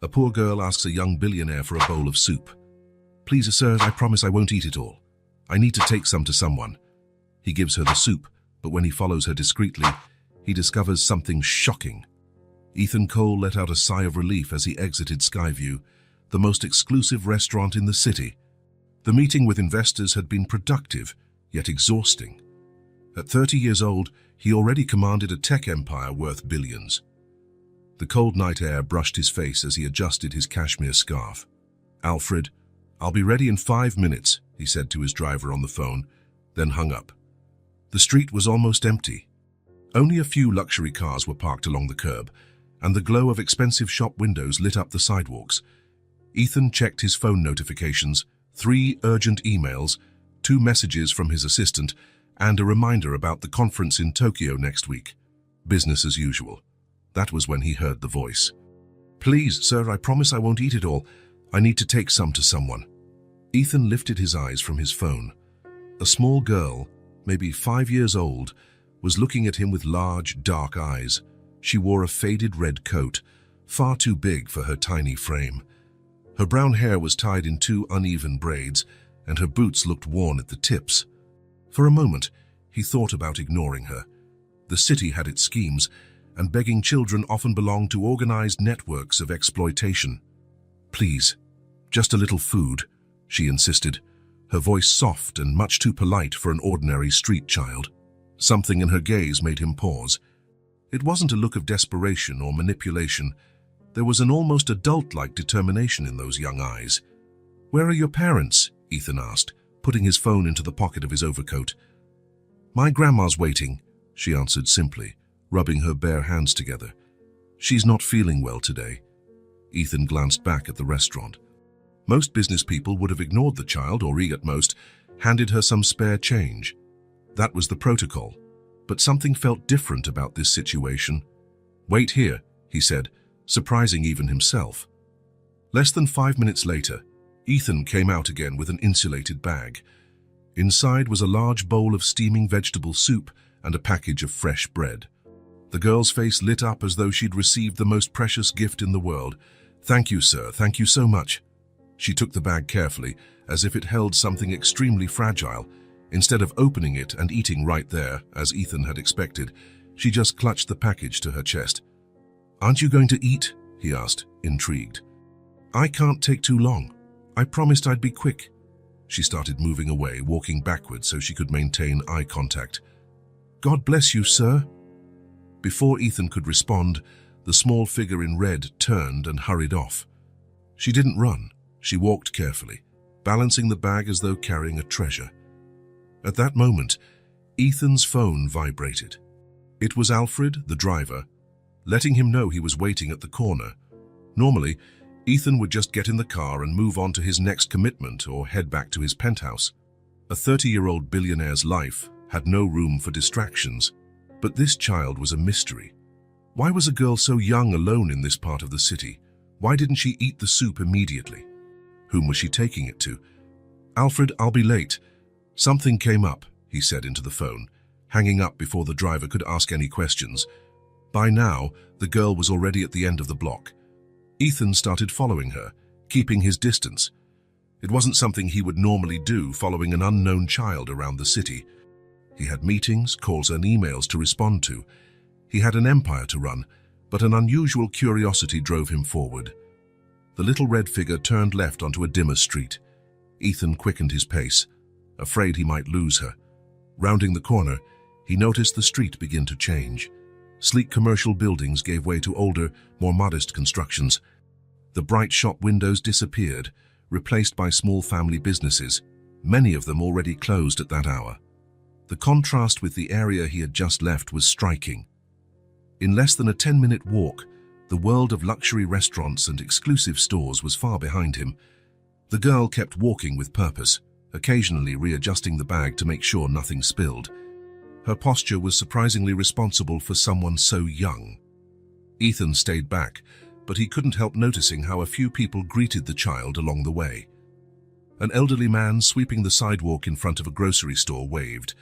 A poor girl asks a young billionaire for a bowl of soup. "Please, sir, I promise I won't eat it all. I need to take some to someone." He gives her the soup, but when he follows her discreetly, he discovers something shocking. Ethan Cole let out a sigh of relief as he exited Skyview, the most exclusive restaurant in the city. The meeting with investors had been productive, yet exhausting. At 30 years old, he already commanded a tech empire worth billions. The cold night air brushed his face as he adjusted his cashmere scarf. "Alfred, I'll be ready in 5 minutes," he said to his driver on the phone, then hung up. The street was almost empty. Only a few luxury cars were parked along the curb, and the glow of expensive shop windows lit up the sidewalks. Ethan checked his phone notifications, 3 urgent emails, 2 messages from his assistant, and a reminder about the conference in Tokyo next week. Business as usual. That was when he heard the voice. "Please, sir, I promise I won't eat it all. I need to take some to someone." Ethan lifted his eyes from his phone. A small girl, maybe 5 years old, was looking at him with large, dark eyes. She wore a faded red coat, far too big for her tiny frame. Her brown hair was tied in 2 uneven braids, and her boots looked worn at the tips. For a moment, he thought about ignoring her. The city had its schemes, and begging children often belonged to organized networks of exploitation. "Please, just a little food," she insisted, her voice soft and much too polite for an ordinary street child. Something in her gaze made him pause. It wasn't a look of desperation or manipulation. There was an almost adult-like determination in those young eyes. "Where are your parents?" Ethan asked, putting his phone into the pocket of his overcoat. "My grandma's waiting," she answered simply, rubbing her bare hands together. "She's not feeling well today." Ethan glanced back at the restaurant. Most business people would have ignored the child or, at most, handed her some spare change. That was the protocol, but something felt different about this situation. "Wait here," he said, surprising even himself. Less than 5 minutes later, Ethan came out again with an insulated bag. Inside was a large bowl of steaming vegetable soup and a package of fresh bread. The girl's face lit up as though she'd received the most precious gift in the world. "Thank you, sir. Thank you so much." She took the bag carefully, as if it held something extremely fragile. Instead of opening it and eating right there, as Ethan had expected, she just clutched the package to her chest. "Aren't you going to eat?" he asked, intrigued. "I can't take too long. I promised I'd be quick." She started moving away, walking backwards so she could maintain eye contact. "God bless you, sir." Before Ethan could respond, the small figure in red turned and hurried off. She didn't run. She walked carefully, balancing the bag as though carrying a treasure. At that moment, Ethan's phone vibrated. It was Alfred, the driver, letting him know he was waiting at the corner. Normally, Ethan would just get in the car and move on to his next commitment or head back to his penthouse. A 30-year-old billionaire's life had no room for distractions, but this child was a mystery. Why was a girl so young alone in this part of the city? Why didn't she eat the soup immediately? Whom was she taking it to? "Alfred, I'll be late. Something came up," he said into the phone, hanging up before the driver could ask any questions. By now, the girl was already at the end of the block. Ethan started following her, keeping his distance. It wasn't something he would normally do, following an unknown child around the city. He had meetings, calls and emails to respond to. He had an empire to run, but an unusual curiosity drove him forward. The little red figure turned left onto a dimmer street. Ethan quickened his pace, afraid he might lose her. Rounding the corner, he noticed the street begin to change. Sleek commercial buildings gave way to older, more modest constructions. The bright shop windows disappeared, replaced by small family businesses, many of them already closed at that hour. The contrast with the area he had just left was striking. In less than a 10-minute walk, the world of luxury restaurants and exclusive stores was far behind him. The girl kept walking with purpose, occasionally readjusting the bag to make sure nothing spilled. Her posture was surprisingly responsible for someone so young. Ethan stayed back, but he couldn't help noticing how a few people greeted the child along the way. An elderly man sweeping the sidewalk in front of a grocery store waved.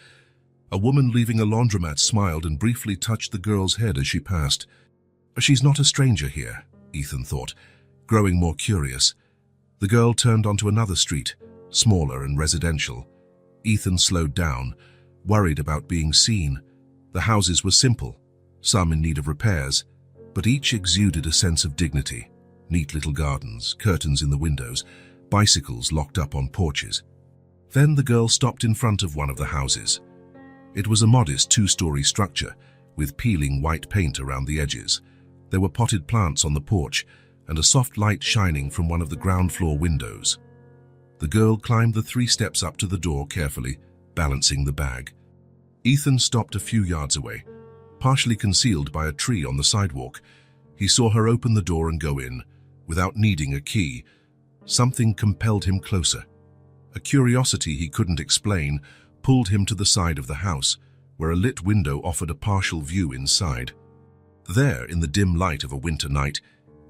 A woman leaving a laundromat smiled and briefly touched the girl's head as she passed. "She's not a stranger here," Ethan thought, Growing more curious, the girl turned onto another street, smaller and residential. Ethan slowed down, worried about being seen. The houses were simple, some in need of repairs, but each exuded a sense of dignity. Neat little gardens, curtains in the windows, bicycles locked up on porches. Then the girl stopped in front of one of the houses. It was a modest two-story structure, with peeling white paint around the edges. There were potted plants on the porch, and a soft light shining from one of the ground floor windows. The girl climbed the 3 steps up to the door carefully, balancing the bag. Ethan stopped a few yards away, partially concealed by a tree on the sidewalk. He saw her open the door and go in, without needing a key. Something compelled him closer. A curiosity he couldn't explain pulled him to the side of the house, where a lit window offered a partial view inside. There, in the dim light of a winter night,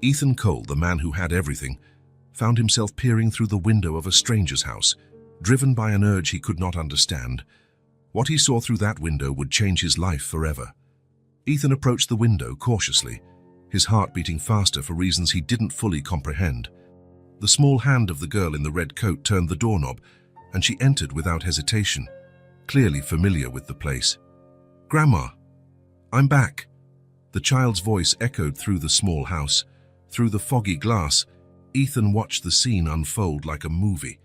Ethan Cole, the man who had everything, found himself peering through the window of a stranger's house, driven by an urge he could not understand. What he saw through that window would change his life forever. Ethan approached the window cautiously, his heart beating faster for reasons he didn't fully comprehend. The small hand of the girl in the red coat turned the doorknob, and she entered without hesitation, clearly familiar with the place. "Grandma, I'm back." The child's voice echoed through the small house. Through the foggy glass, Ethan watched the scene unfold like a movie.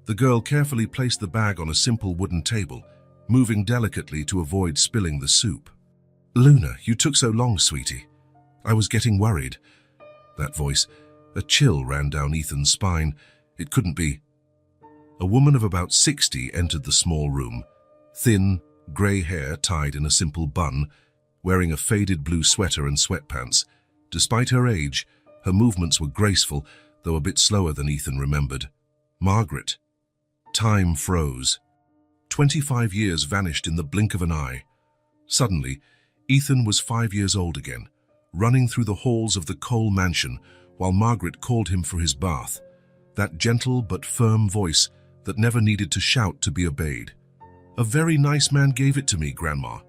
The girl carefully placed the bag on a simple wooden table, moving delicately to avoid spilling the soup. "Luna, you took so long, sweetie. I was getting worried." That voice, a chill ran down Ethan's spine. It couldn't be. A woman of about 60 entered the small room, thin, grey hair tied in a simple bun, wearing a faded blue sweater and sweatpants. Despite her age, her movements were graceful, though a bit slower than Ethan remembered. Margaret. Time froze. 25 years vanished in the blink of an eye. Suddenly, Ethan was 5 years old again, running through the halls of the Cole mansion while Margaret called him for his bath. That gentle but firm voice that never needed to shout to be obeyed. "A very nice man gave it to me, Grandma."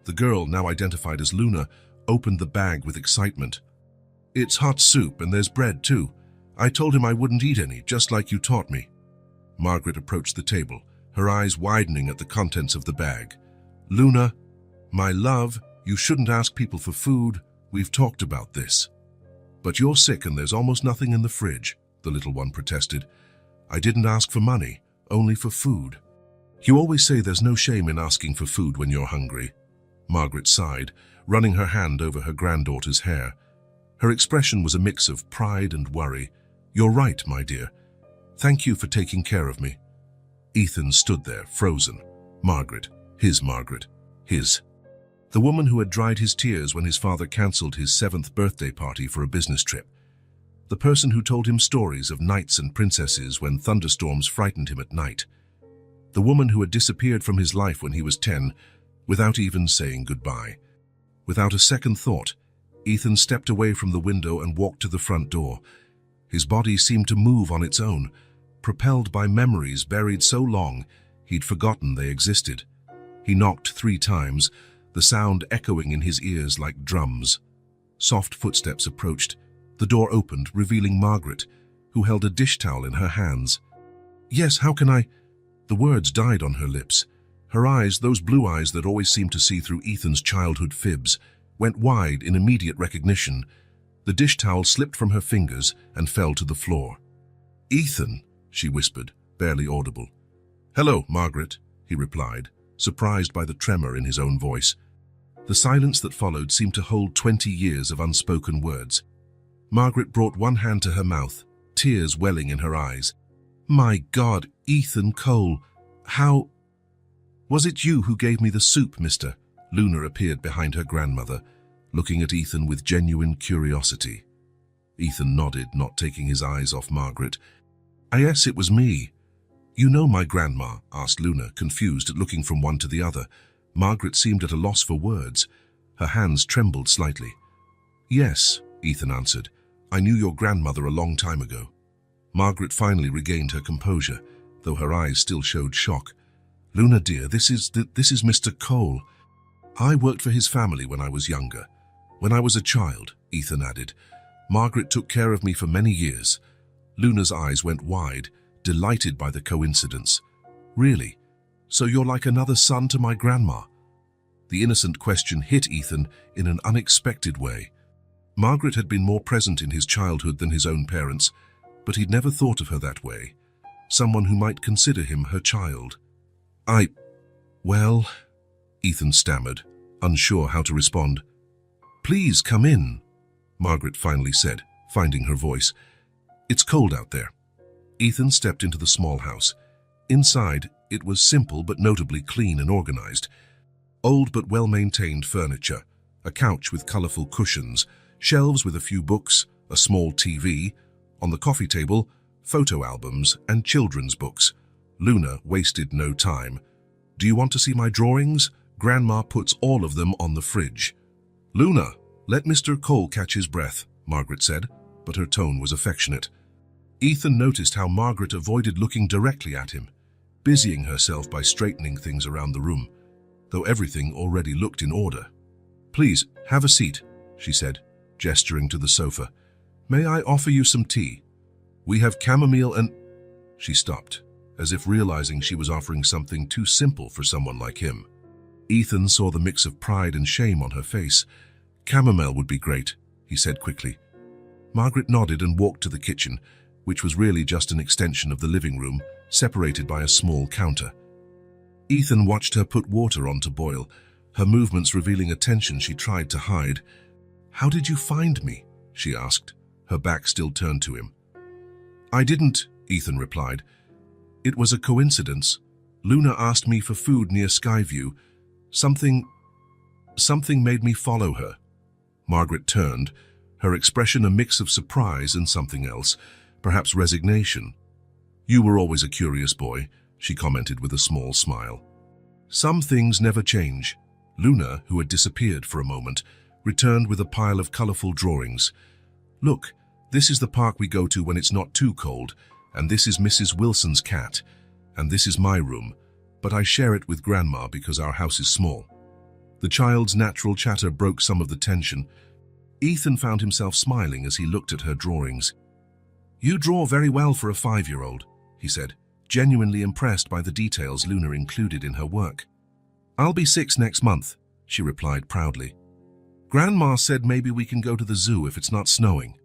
The girl, now identified as Luna, opened the bag with excitement. "It's hot soup and there's bread too. I told him I wouldn't eat any, just like you taught me." Margaret approached the table, her eyes widening at the contents of the bag. "Luna, my love, you shouldn't ask people for food. We've talked about this." "But you're sick and there's almost nothing in the fridge," the little one protested. "I didn't ask for money, only for food." "You always say there's no shame in asking for food when you're hungry." Margaret sighed, running her hand over her granddaughter's hair. Her expression was a mix of pride and worry. "You're right, my dear. Thank you for taking care of me." Ethan stood there, frozen. Margaret. His. The woman who had dried his tears when his father cancelled his 7th birthday party for a business trip. The person who told him stories of knights and princesses when thunderstorms frightened him at night. The woman who had disappeared from his life when he was 10, without even saying goodbye. Without a second thought, Ethan stepped away from the window and walked to the front door. His body seemed to move on its own, propelled by memories buried so long he'd forgotten they existed. He knocked 3 times, the sound echoing in his ears like drums. Soft footsteps approached. The door opened, revealing Margaret, who held a dish towel in her hands. "Yes, how can I—" The words died on her lips. Her eyes, those blue eyes that always seemed to see through Ethan's childhood fibs, went wide in immediate recognition. The dish towel slipped from her fingers and fell to the floor. "Ethan," she whispered, barely audible. "Hello, Margaret," he replied, surprised by the tremor in his own voice. The silence that followed seemed to hold 20 years of unspoken words. Margaret brought one hand to her mouth, tears welling in her eyes. "My God, Ethan Cole, how— Was it you who gave me the soup, mister?" Luna appeared behind her grandmother, looking at Ethan with genuine curiosity. Ethan nodded, not taking his eyes off Margaret. "Yes, it was me." "You know my grandma?" asked Luna, confused at looking from one to the other. Margaret seemed at a loss for words. Her hands trembled slightly. "Yes," Ethan answered. "I knew your grandmother a long time ago." Margaret finally regained her composure, though her eyes still showed shock. "Luna, dear, this is Mr. Cole. I worked for his family when I was younger. When I was a child," Ethan added. Margaret took care of me for many years. Luna's eyes went wide, delighted by the coincidence. Really? So you're like another son to my grandma? The innocent question hit Ethan in an unexpected way. Margaret had been more present in his childhood than his own parents, but he'd never thought of her that way. Someone who might consider him her child. Well, Ethan stammered, unsure how to respond. Please come in, Margaret finally said, finding her voice. It's cold out there. Ethan stepped into the small house. Inside, it was simple but notably clean and organized. Old but well-maintained furniture, a couch with colorful cushions, shelves with a few books, a small TV, on the coffee table, photo albums and children's books. Luna wasted no time. Do you want to see my drawings? Grandma puts all of them on the fridge. Luna, let Mr. Cole catch his breath, Margaret said, but her tone was affectionate. Ethan noticed how Margaret avoided looking directly at him, busying herself by straightening things around the room, though everything already looked in order. Please, have a seat, she said, gesturing to the sofa. May I offer you some tea? We have chamomile and... She stopped, as if realizing she was offering something too simple for someone like him. Ethan saw the mix of pride and shame on her face. Chamomile would be great, he said quickly. Margaret nodded and walked to the kitchen, which was really just an extension of the living room, separated by a small counter. Ethan watched her put water on to boil, her movements revealing a tension she tried to hide. How did you find me? She asked, her back still turned to him. I didn't, Ethan replied. It was a coincidence. Luna asked me for food near Skyview. Something made me follow her. Margaret turned, her expression a mix of surprise and something else, perhaps resignation. You were always a curious boy, she commented with a small smile. Some things never change. Luna, who had disappeared for a moment, returned with a pile of colorful drawings. Look, this is the park we go to when it's not too cold, and this is Mrs. Wilson's cat, and this is my room, but I share it with Grandma because our house is small. The child's natural chatter broke some of the tension. Ethan found himself smiling as he looked at her drawings. You draw very well for a 5-year-old, he said, genuinely impressed by the details Luna included in her work. I'll be 6 next month, she replied proudly. Grandma said maybe we can go to the zoo if it's not snowing.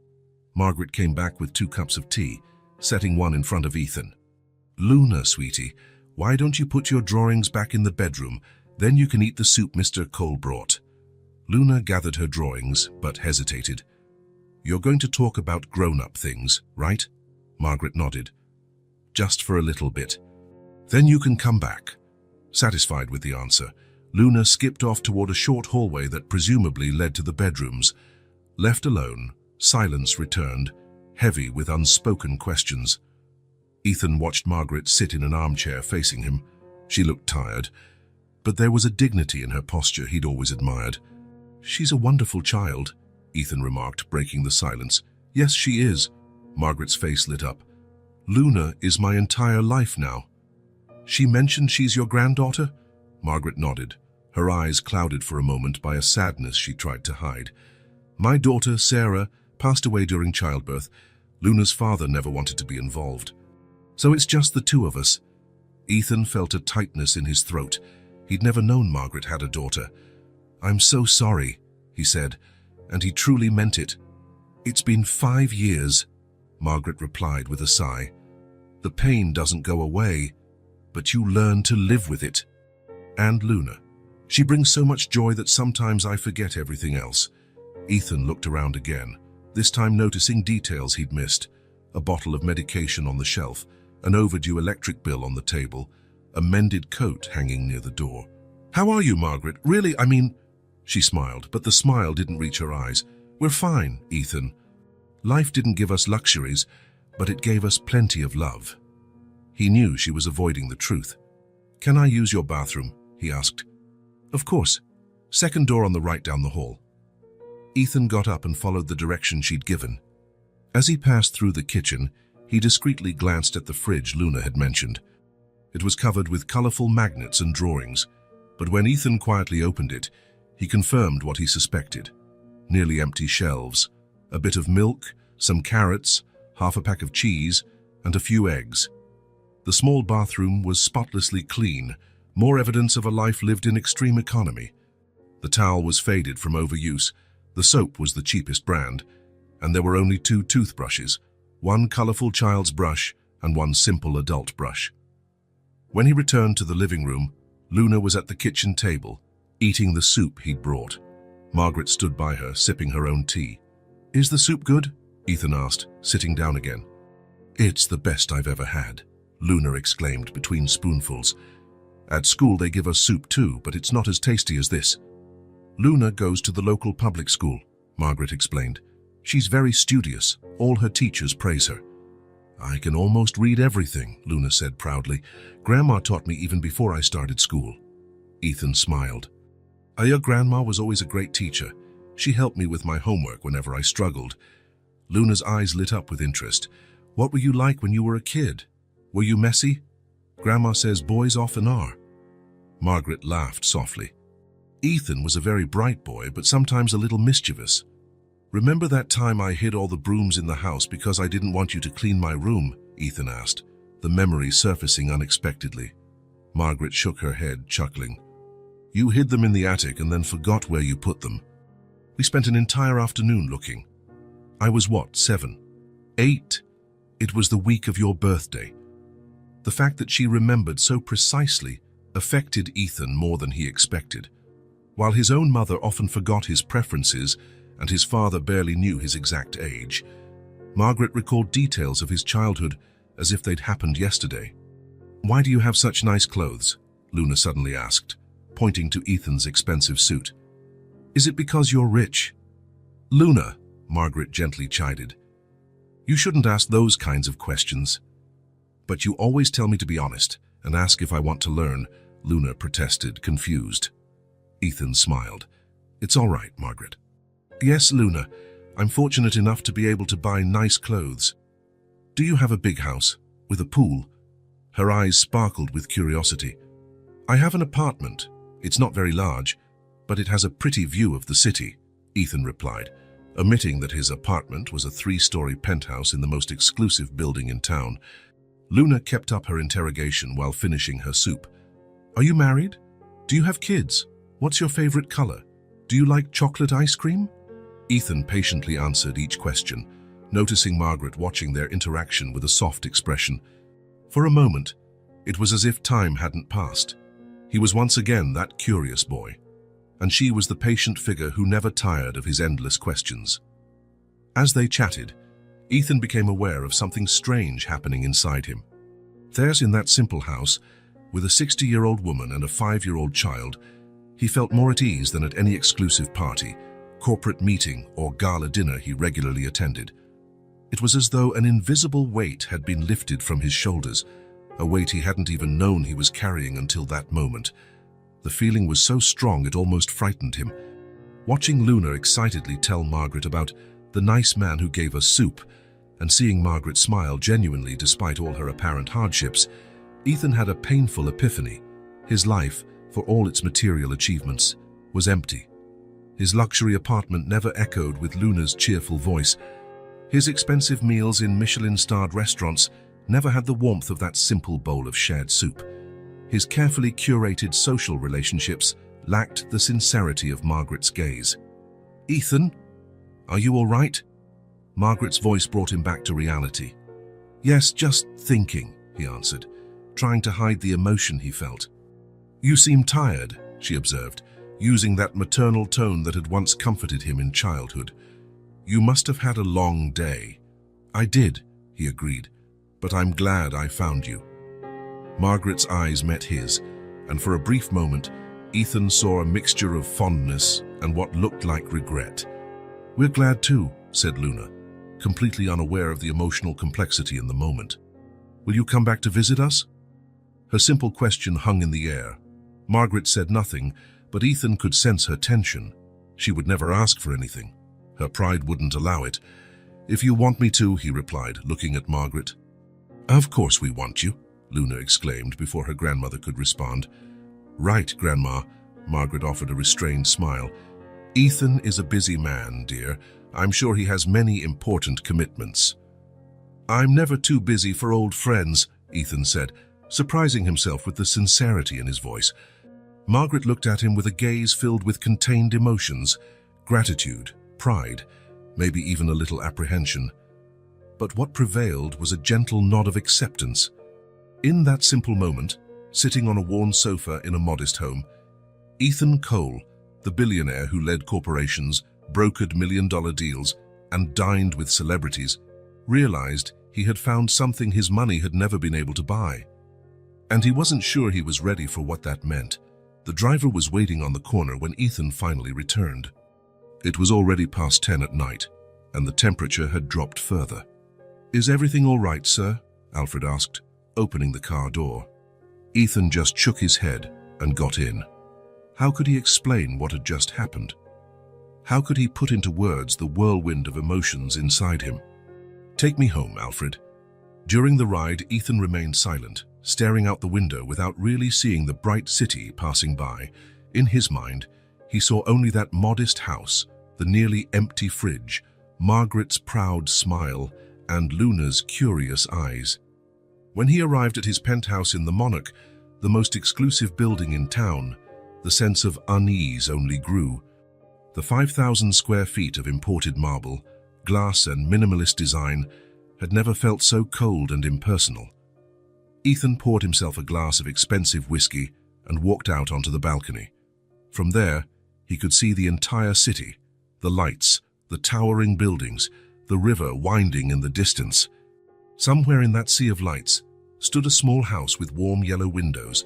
Margaret came back with 2 cups of tea, setting one in front of Ethan. Luna, sweetie, why don't you put your drawings back in the bedroom? Then you can eat the soup Mr. Cole brought. Luna gathered her drawings, but hesitated. You're going to talk about grown-up things, right? Margaret nodded. Just for a little bit. Then you can come back. Satisfied with the answer, Luna skipped off toward a short hallway that presumably led to the bedrooms. Left alone, silence returned, heavy with unspoken questions. Ethan watched Margaret sit in an armchair facing him. She looked tired, but there was a dignity in her posture he'd always admired. She's a wonderful child, Ethan remarked, breaking the silence. Yes, she is. Margaret's face lit up. Luna is my entire life now. She mentioned she's your granddaughter? Margaret nodded, her eyes clouded for a moment by a sadness she tried to hide. My daughter, Sarah, passed away during childbirth. Luna's father never wanted to be involved. So it's just the 2 of us. Ethan felt a tightness in his throat. He'd never known Margaret had a daughter. I'm so sorry, he said, and he truly meant it. It's been 5 years, Margaret replied with a sigh. The pain doesn't go away, but you learn to live with it. And Luna. She brings so much joy that sometimes I forget everything else. Ethan looked around again, this time noticing details he'd missed. A bottle of medication on the shelf, an overdue electric bill on the table, a mended coat hanging near the door. How are you, Margaret? Really, I mean... She smiled, but the smile didn't reach her eyes. We're fine, Ethan. Life didn't give us luxuries, but it gave us plenty of love. He knew she was avoiding the truth. Can I use your bathroom? He asked. Of course. Second door on the right down the hall. Ethan got up and followed the direction she'd given. As he passed through the kitchen, he discreetly glanced at the fridge Luna had mentioned. It was covered with colorful magnets and drawings, but when Ethan quietly opened it, he confirmed what he suspected. Nearly empty shelves, a bit of milk, some carrots, half a pack of cheese, and a few eggs. The small bathroom was spotlessly clean, more evidence of a life lived in extreme economy. The towel was faded from overuse, the soap was the cheapest brand, and there were only 2 toothbrushes, one colorful child's brush and one simple adult brush. When he returned to the living room, Luna was at the kitchen table, eating the soup he'd brought. Margaret stood by her, sipping her own tea. "Is the soup good?" Ethan asked, sitting down again. "It's the best I've ever had," Luna exclaimed between spoonfuls. "At school they give us soup too, but it's not as tasty as this." "Luna goes to the local public school," Margaret explained. "She's very studious. All her teachers praise her." "I can almost read everything," Luna said proudly. "Grandma taught me even before I started school." Ethan smiled. "Your grandma was always a great teacher. She helped me with my homework whenever I struggled." Luna's eyes lit up with interest. "What were you like when you were a kid? Were you messy?" "Grandma says boys often are." Margaret laughed softly. "Ethan was a very bright boy, but sometimes a little mischievous. Remember that time I hid all the brooms in the house because I didn't want you to clean my room?" Ethan asked, the memory surfacing unexpectedly. Margaret shook her head, chuckling. "You hid them in the attic and then forgot where you put them. We spent an entire afternoon looking. I was what, 7? 8? It was the week of your birthday." The fact that she remembered so precisely affected Ethan more than he expected. While his own mother often forgot his preferences and his father barely knew his exact age, Margaret recalled details of his childhood as if they'd happened yesterday. "Why do you have such nice clothes?" Luna suddenly asked, pointing to Ethan's expensive suit. "Is it because you're rich?" "Luna," Margaret gently chided, "you shouldn't ask those kinds of questions." "But you always tell me to be honest and ask if I want to learn," Luna protested, confused. Ethan smiled. "It's all right, Margaret." "Yes, Luna, I'm fortunate enough to be able to buy nice clothes." "Do you have a big house, with a pool?" Her eyes sparkled with curiosity. "I have an apartment. It's not very large, but it has a pretty view of the city," Ethan replied, omitting that his apartment was a 3-story penthouse in the most exclusive building in town. Luna kept up her interrogation while finishing her soup. "Are you married? Do you have kids? What's your favorite color? Do you like chocolate ice cream?" Ethan patiently answered each question, noticing Margaret watching their interaction with a soft expression. For a moment, it was as if time hadn't passed. He was once again that curious boy, and she was the patient figure who never tired of his endless questions. As they chatted, Ethan became aware of something strange happening inside him. Theirs in that simple house, with a 60-year-old woman and a 5-year-old child, he felt more at ease than at any exclusive party, corporate meeting, or gala dinner he regularly attended. It was as though an invisible weight had been lifted from his shoulders, a weight he hadn't even known he was carrying until that moment. The feeling was so strong it almost frightened him. Watching Luna excitedly tell Margaret about the nice man who gave us soup, and seeing Margaret smile genuinely despite all her apparent hardships, Ethan had a painful epiphany. His life, for all its material achievements, was empty. His luxury apartment never echoed with Luna's cheerful voice. His expensive meals in Michelin-starred restaurants never had the warmth of that simple bowl of shared soup. His carefully curated social relationships lacked the sincerity of Margaret's gaze. "Ethan, are you all right?" Margaret's voice brought him back to reality. "Yes, just thinking," he answered, trying to hide the emotion he felt. "You seem tired," she observed, using that maternal tone that had once comforted him in childhood. "You must have had a long day." "I did," he agreed, "but I'm glad I found you." Margaret's eyes met his, and for a brief moment, Ethan saw a mixture of fondness and what looked like regret. "We're glad too," said Luna, completely unaware of the emotional complexity in the moment. "Will you come back to visit us?" Her simple question hung in the air. Margaret said nothing, but Ethan could sense her tension. She would never ask for anything. Her pride wouldn't allow it. "If you want me to," he replied, looking at Margaret. "Of course we want you," Luna exclaimed before her grandmother could respond. "Right, Grandma," Margaret offered a restrained smile. "Ethan is a busy man, dear. I'm sure he has many important commitments." "I'm never too busy for old friends," Ethan said, surprising himself with the sincerity in his voice. Margaret looked at him with a gaze filled with contained emotions, gratitude, pride, maybe even a little apprehension. But what prevailed was a gentle nod of acceptance. In that simple moment, sitting on a worn sofa in a modest home, Ethan Cole, the billionaire who led corporations, brokered million-dollar deals, and dined with celebrities, realized he had found something his money had never been able to buy. And he wasn't sure he was ready for what that meant. The driver was waiting on the corner when Ethan finally returned. It was already past 10 at night, and the temperature had dropped further. "Is everything all right, sir?" Alfred asked, opening the car door. Ethan just shook his head and got in. How could he explain what had just happened? How could he put into words the whirlwind of emotions inside him? "Take me home, Alfred." During the ride, Ethan remained silent, staring out the window without really seeing the bright city passing by. In his mind, he saw only that modest house, the nearly empty fridge, Margaret's proud smile, and Luna's curious eyes. When he arrived at his penthouse in the Monarch, the most exclusive building in town, the sense of unease only grew. The 5,000 square feet of imported marble, glass and minimalist design had never felt so cold and impersonal. Ethan poured himself a glass of expensive whiskey and walked out onto the balcony. From there, he could see the entire city, the lights, the towering buildings, the river winding in the distance. Somewhere in that sea of lights stood a small house with warm yellow windows,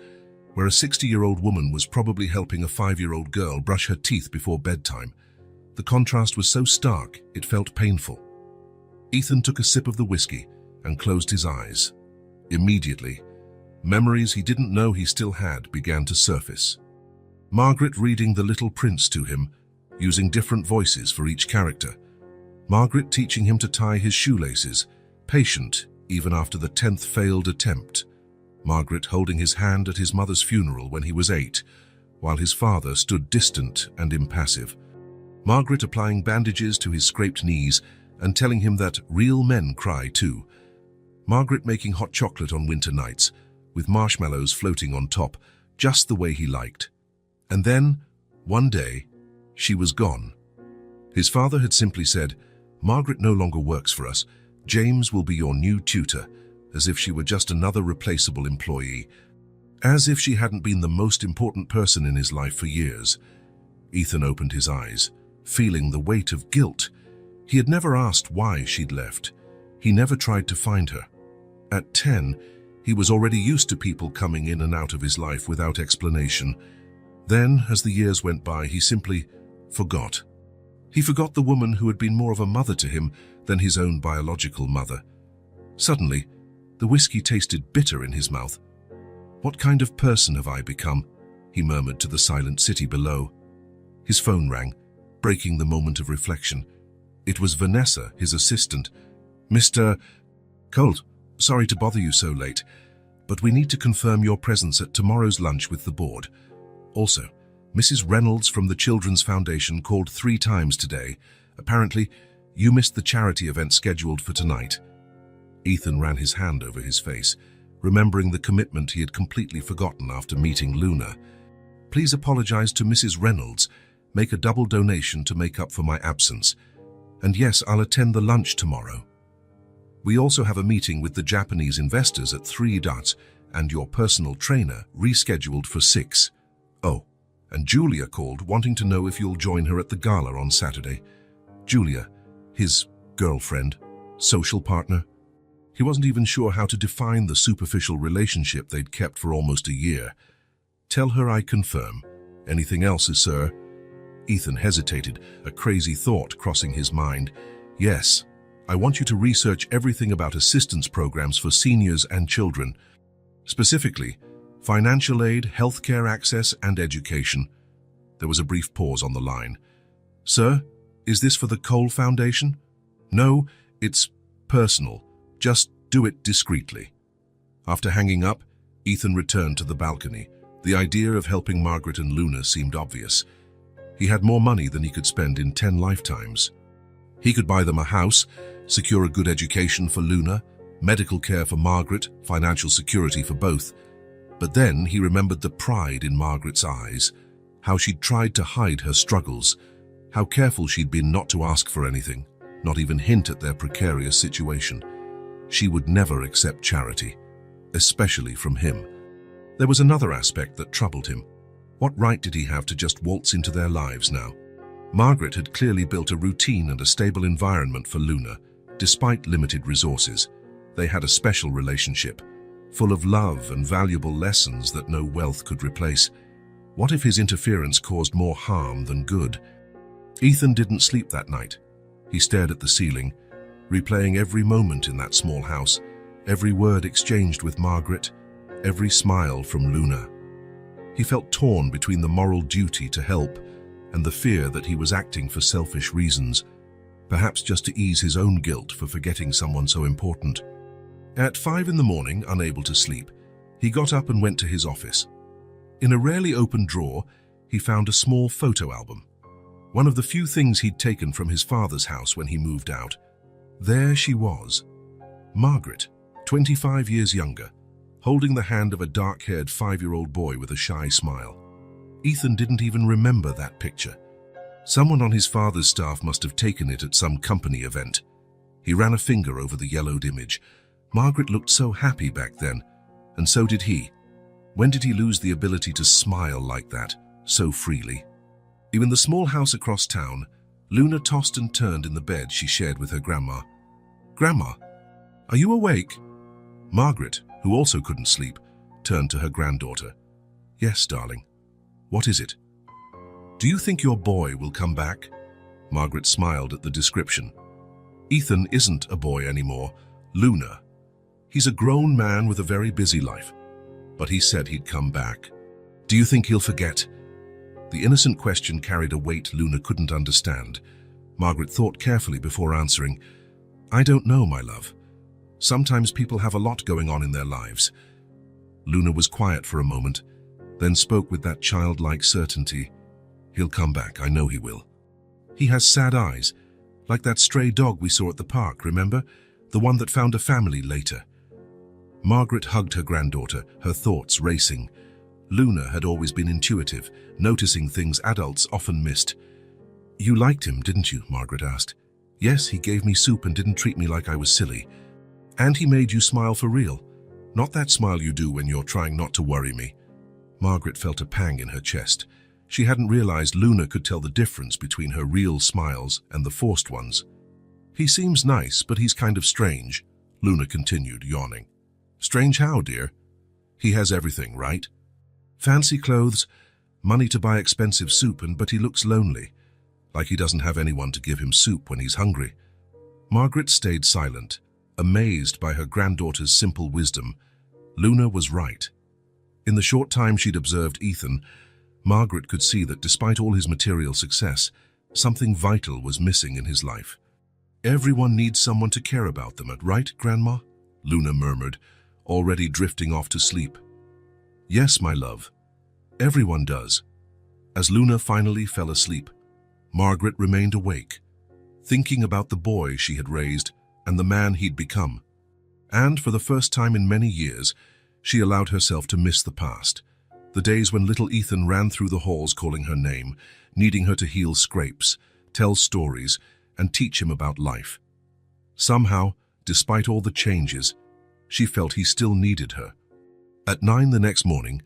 where a 60-year-old woman was probably helping a 5-year-old girl brush her teeth before bedtime. The contrast was so stark, it felt painful. Ethan took a sip of the whiskey and closed his eyes. Immediately, memories he didn't know he still had began to surface. Margaret reading The Little Prince to him, using different voices for each character. Margaret teaching him to tie his shoelaces, patient even after the 10th failed attempt. Margaret holding his hand at his mother's funeral when he was 8, while his father stood distant and impassive. Margaret applying bandages to his scraped knees and telling him that real men cry too. Margaret making hot chocolate on winter nights, with marshmallows floating on top, just the way he liked. And then, one day, she was gone. His father had simply said, "Margaret no longer works for us. James will be your new tutor," as if she were just another replaceable employee, as if she hadn't been the most important person in his life for years. Ethan opened his eyes, feeling the weight of guilt. He had never asked why she'd left. He never tried to find her. At 10, he was already used to people coming in and out of his life without explanation. Then, as the years went by, he simply forgot. He forgot the woman who had been more of a mother to him than his own biological mother. Suddenly, the whiskey tasted bitter in his mouth. "What kind of person have I become?" he murmured to the silent city below. His phone rang, breaking the moment of reflection. It was Vanessa, his assistant. "Mr. Colt, sorry to bother you so late, but we need to confirm your presence at tomorrow's lunch with the board. Also, Mrs. Reynolds from the Children's Foundation called 3 times today. Apparently, you missed the charity event scheduled for tonight." Ethan ran his hand over his face, remembering the commitment he had completely forgotten after meeting Luna. "Please apologize to Mrs. Reynolds. Make a double donation to make up for my absence. And yes, I'll attend the lunch tomorrow. We also have a meeting with the Japanese investors at 3 and your personal trainer rescheduled for 6. Oh, and Julia called wanting to know if you'll join her at the gala on Saturday." Julia, his girlfriend, social partner. He wasn't even sure how to define the superficial relationship they'd kept for almost a year. "Tell her I confirm. Anything else, sir?" Ethan hesitated, a crazy thought crossing his mind. "Yes, I want you to research everything about assistance programs for seniors and children. Specifically, financial aid, healthcare access, and education." There was a brief pause on the line. "Sir, is this for the Cole Foundation?" "No, it's personal. Just do it discreetly." After hanging up, Ethan returned to the balcony. The idea of helping Margaret and Luna seemed obvious. He had more money than he could spend in 10 lifetimes. He could buy them a house, secure a good education for Luna, medical care for Margaret, financial security for both. But then he remembered the pride in Margaret's eyes, how she'd tried to hide her struggles, how careful she'd been not to ask for anything, not even hint at their precarious situation. She would never accept charity, especially from him. There was another aspect that troubled him. What right did he have to just waltz into their lives now? Margaret had clearly built a routine and a stable environment for Luna, despite limited resources. They had a special relationship, full of love and valuable lessons that no wealth could replace. What if his interference caused more harm than good? Ethan didn't sleep that night. He stared at the ceiling, replaying every moment in that small house, every word exchanged with Margaret, every smile from Luna. He felt torn between the moral duty to help and the fear that he was acting for selfish reasons, perhaps just to ease his own guilt for forgetting someone so important. At 5 in the morning, unable to sleep, he got up and went to his office. In a rarely opened drawer, he found a small photo album, one of the few things he'd taken from his father's house when he moved out. There she was, Margaret, 25 years younger, holding the hand of a dark-haired 5-year-old boy with a shy smile. Ethan didn't even remember that picture. Someone on his father's staff must have taken it at some company event. He ran a finger over the yellowed image. Margaret looked so happy back then, and so did he. When did he lose the ability to smile like that, so freely? In the small house across town, Luna tossed and turned in the bed she shared with her grandma. "Grandma, are you awake?" Margaret, who also couldn't sleep, turned to her granddaughter. "Yes, darling. What is it?" "Do you think your boy will come back?" Margaret smiled at the description. "Ethan isn't a boy anymore, Luna. He's a grown man with a very busy life. But he said he'd come back. Do you think he'll forget?" The innocent question carried a weight Luna couldn't understand. Margaret thought carefully before answering. "I don't know, my love. Sometimes people have a lot going on in their lives." Luna was quiet for a moment, then spoke with that childlike certainty. "He'll come back, I know he will. He has sad eyes, like that stray dog we saw at the park, remember? The one that found a family later." Margaret hugged her granddaughter, her thoughts racing. Luna had always been intuitive, noticing things adults often missed. "You liked him, didn't you?" Margaret asked. "Yes, he gave me soup and didn't treat me like I was silly. And he made you smile for real. Not that smile you do when you're trying not to worry me." Margaret felt a pang in her chest. She hadn't realized Luna could tell the difference between her real smiles and the forced ones. "He seems nice, but he's kind of strange," Luna continued, yawning. "Strange how, dear?" "He has everything, right? Fancy clothes, money to buy expensive soup, but he looks lonely, like he doesn't have anyone to give him soup when he's hungry." Margaret stayed silent, amazed by her granddaughter's simple wisdom. Luna was right. In the short time she'd observed Ethan, Margaret could see that despite all his material success, something vital was missing in his life. "Everyone needs someone to care about them, right, Grandma?" Luna murmured, already drifting off to sleep. "Yes, my love. Everyone does." As Luna finally fell asleep, Margaret remained awake, thinking about the boy she had raised and the man he'd become. And for the first time in many years, she allowed herself to miss the past. The days when little Ethan ran through the halls calling her name, needing her to heal scrapes, tell stories, and teach him about life. Somehow, despite all the changes, she felt he still needed her. At 9 the next morning,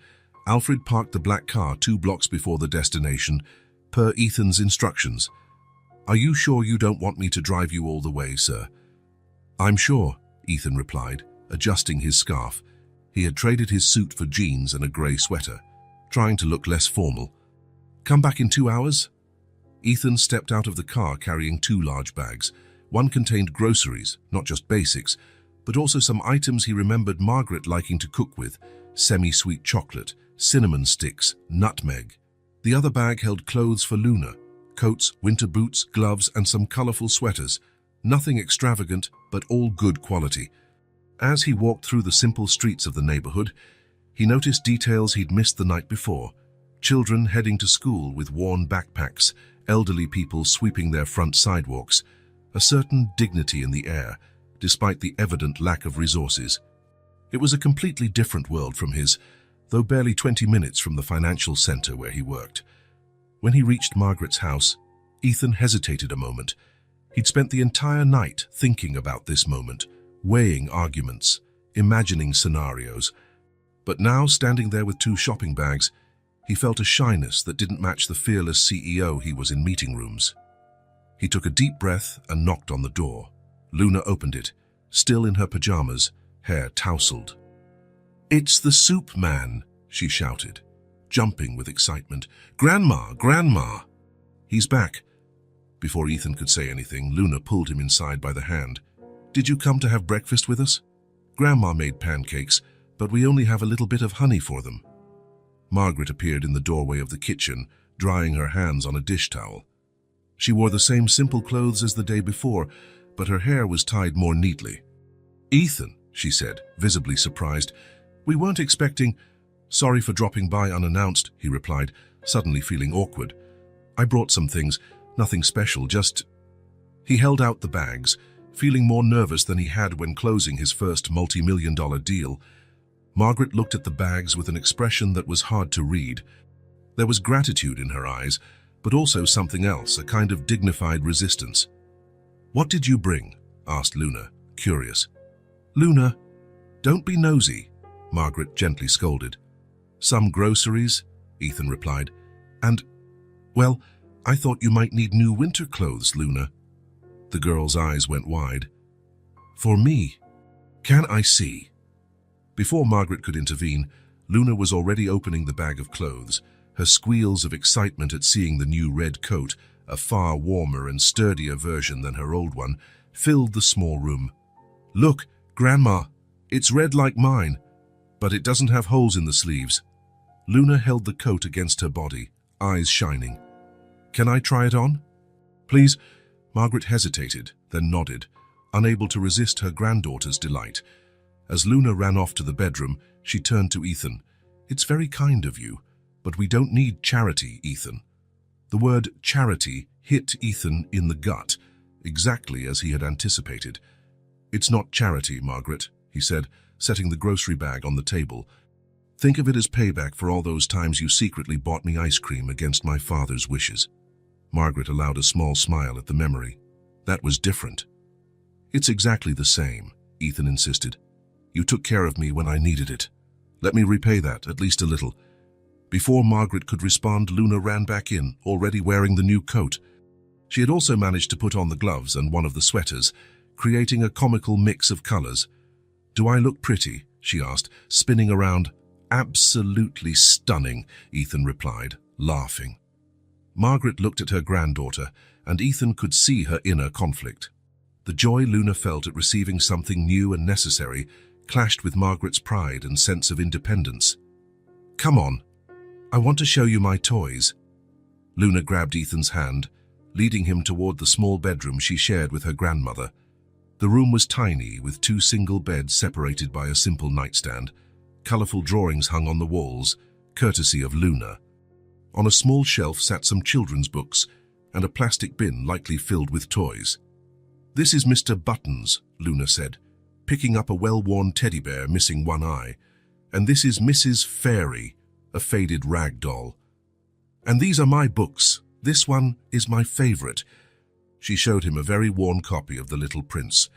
Alfred parked the black car 2 blocks before the destination, per Ethan's instructions. "Are you sure you don't want me to drive you all the way, sir?" "I'm sure," Ethan replied, adjusting his scarf. He had traded his suit for jeans and a grey sweater, trying to look less formal. "Come back in 2 hours?" Ethan stepped out of the car carrying 2 large bags. One contained groceries, not just basics, but also some items he remembered Margaret liking to cook with: semi-sweet chocolate, cinnamon sticks, nutmeg. The other bag held clothes for Luna: coats, winter boots, gloves, and some colorful sweaters. Nothing extravagant, but all good quality. As he walked through the simple streets of the neighborhood, he noticed details he'd missed the night before: children heading to school with worn backpacks, elderly people sweeping their front sidewalks, a certain dignity in the air, despite the evident lack of resources. It was a completely different world from his, though barely 20 minutes from the financial center where he worked. When he reached Margaret's house, Ethan hesitated a moment. He'd spent the entire night thinking about this moment, weighing arguments, imagining scenarios. But now, standing there with 2 shopping bags, he felt a shyness that didn't match the fearless CEO he was in meeting rooms. He took a deep breath and knocked on the door. Luna opened it, still in her pajamas, hair tousled. "It's the soup man," she shouted, jumping with excitement. "Grandma, Grandma!" "He's back." Before Ethan could say anything, Luna pulled him inside by the hand. "Did you come to have breakfast with us? Grandma made pancakes, but we only have a little bit of honey for them." Margaret appeared in the doorway of the kitchen, drying her hands on a dish towel. She wore the same simple clothes as the day before, but her hair was tied more neatly. "Ethan," she said, visibly surprised, "we weren't expecting—" "Sorry for dropping by unannounced," he replied, suddenly feeling awkward. "I brought some things, nothing special, just—" He held out the bags, feeling more nervous than he had when closing his first multi-million-dollar deal. Margaret looked at the bags with an expression that was hard to read. There was gratitude in her eyes, but also something else, a kind of dignified resistance. "What did you bring?" asked Luna, curious. "Luna, don't be nosy," Margaret gently scolded. "Some groceries," Ethan replied. "And, well, I thought you might need new winter clothes, Luna." The girl's eyes went wide. "For me? Can I see?" Before Margaret could intervene, Luna was already opening the bag of clothes. Her squeals of excitement at seeing the new red coat, a far warmer and sturdier version than her old one, filled the small room. "Look, Grandma, it's red like mine, but it doesn't have holes in the sleeves." Luna held the coat against her body, eyes shining. "Can I try it on?" "Please." Margaret hesitated, then nodded, unable to resist her granddaughter's delight. As Luna ran off to the bedroom, she turned to Ethan. "It's very kind of you, but we don't need charity, Ethan." The word charity hit Ethan in the gut, exactly as he had anticipated. "It's not charity, Margaret," he said, setting the grocery bag on the table. "Think of it as payback for all those times you secretly bought me ice cream against my father's wishes." Margaret allowed a small smile at the memory. "That was different." "It's exactly the same," Ethan insisted. "You took care of me when I needed it. Let me repay that, at least a little." Before Margaret could respond, Luna ran back in, already wearing the new coat. She had also managed to put on the gloves and one of the sweaters, creating a comical mix of colors. "Do I look pretty?" she asked, spinning around. "Absolutely stunning," Ethan replied, laughing. Margaret looked at her granddaughter, and Ethan could see her inner conflict. The joy Luna felt at receiving something new and necessary clashed with Margaret's pride and sense of independence. "Come on, I want to show you my toys." Luna grabbed Ethan's hand, leading him toward the small bedroom she shared with her grandmother. The room was tiny, with 2 single beds separated by a simple nightstand. Colorful drawings hung on the walls, courtesy of Luna. On a small shelf sat some children's books and a plastic bin likely filled with toys. "This is Mr. Buttons," Luna said, picking up a well-worn teddy bear missing one eye. "And this is Mrs. Fairy, a faded rag doll. And these are my books. This one is my favorite." She showed him a very worn copy of The Little Prince.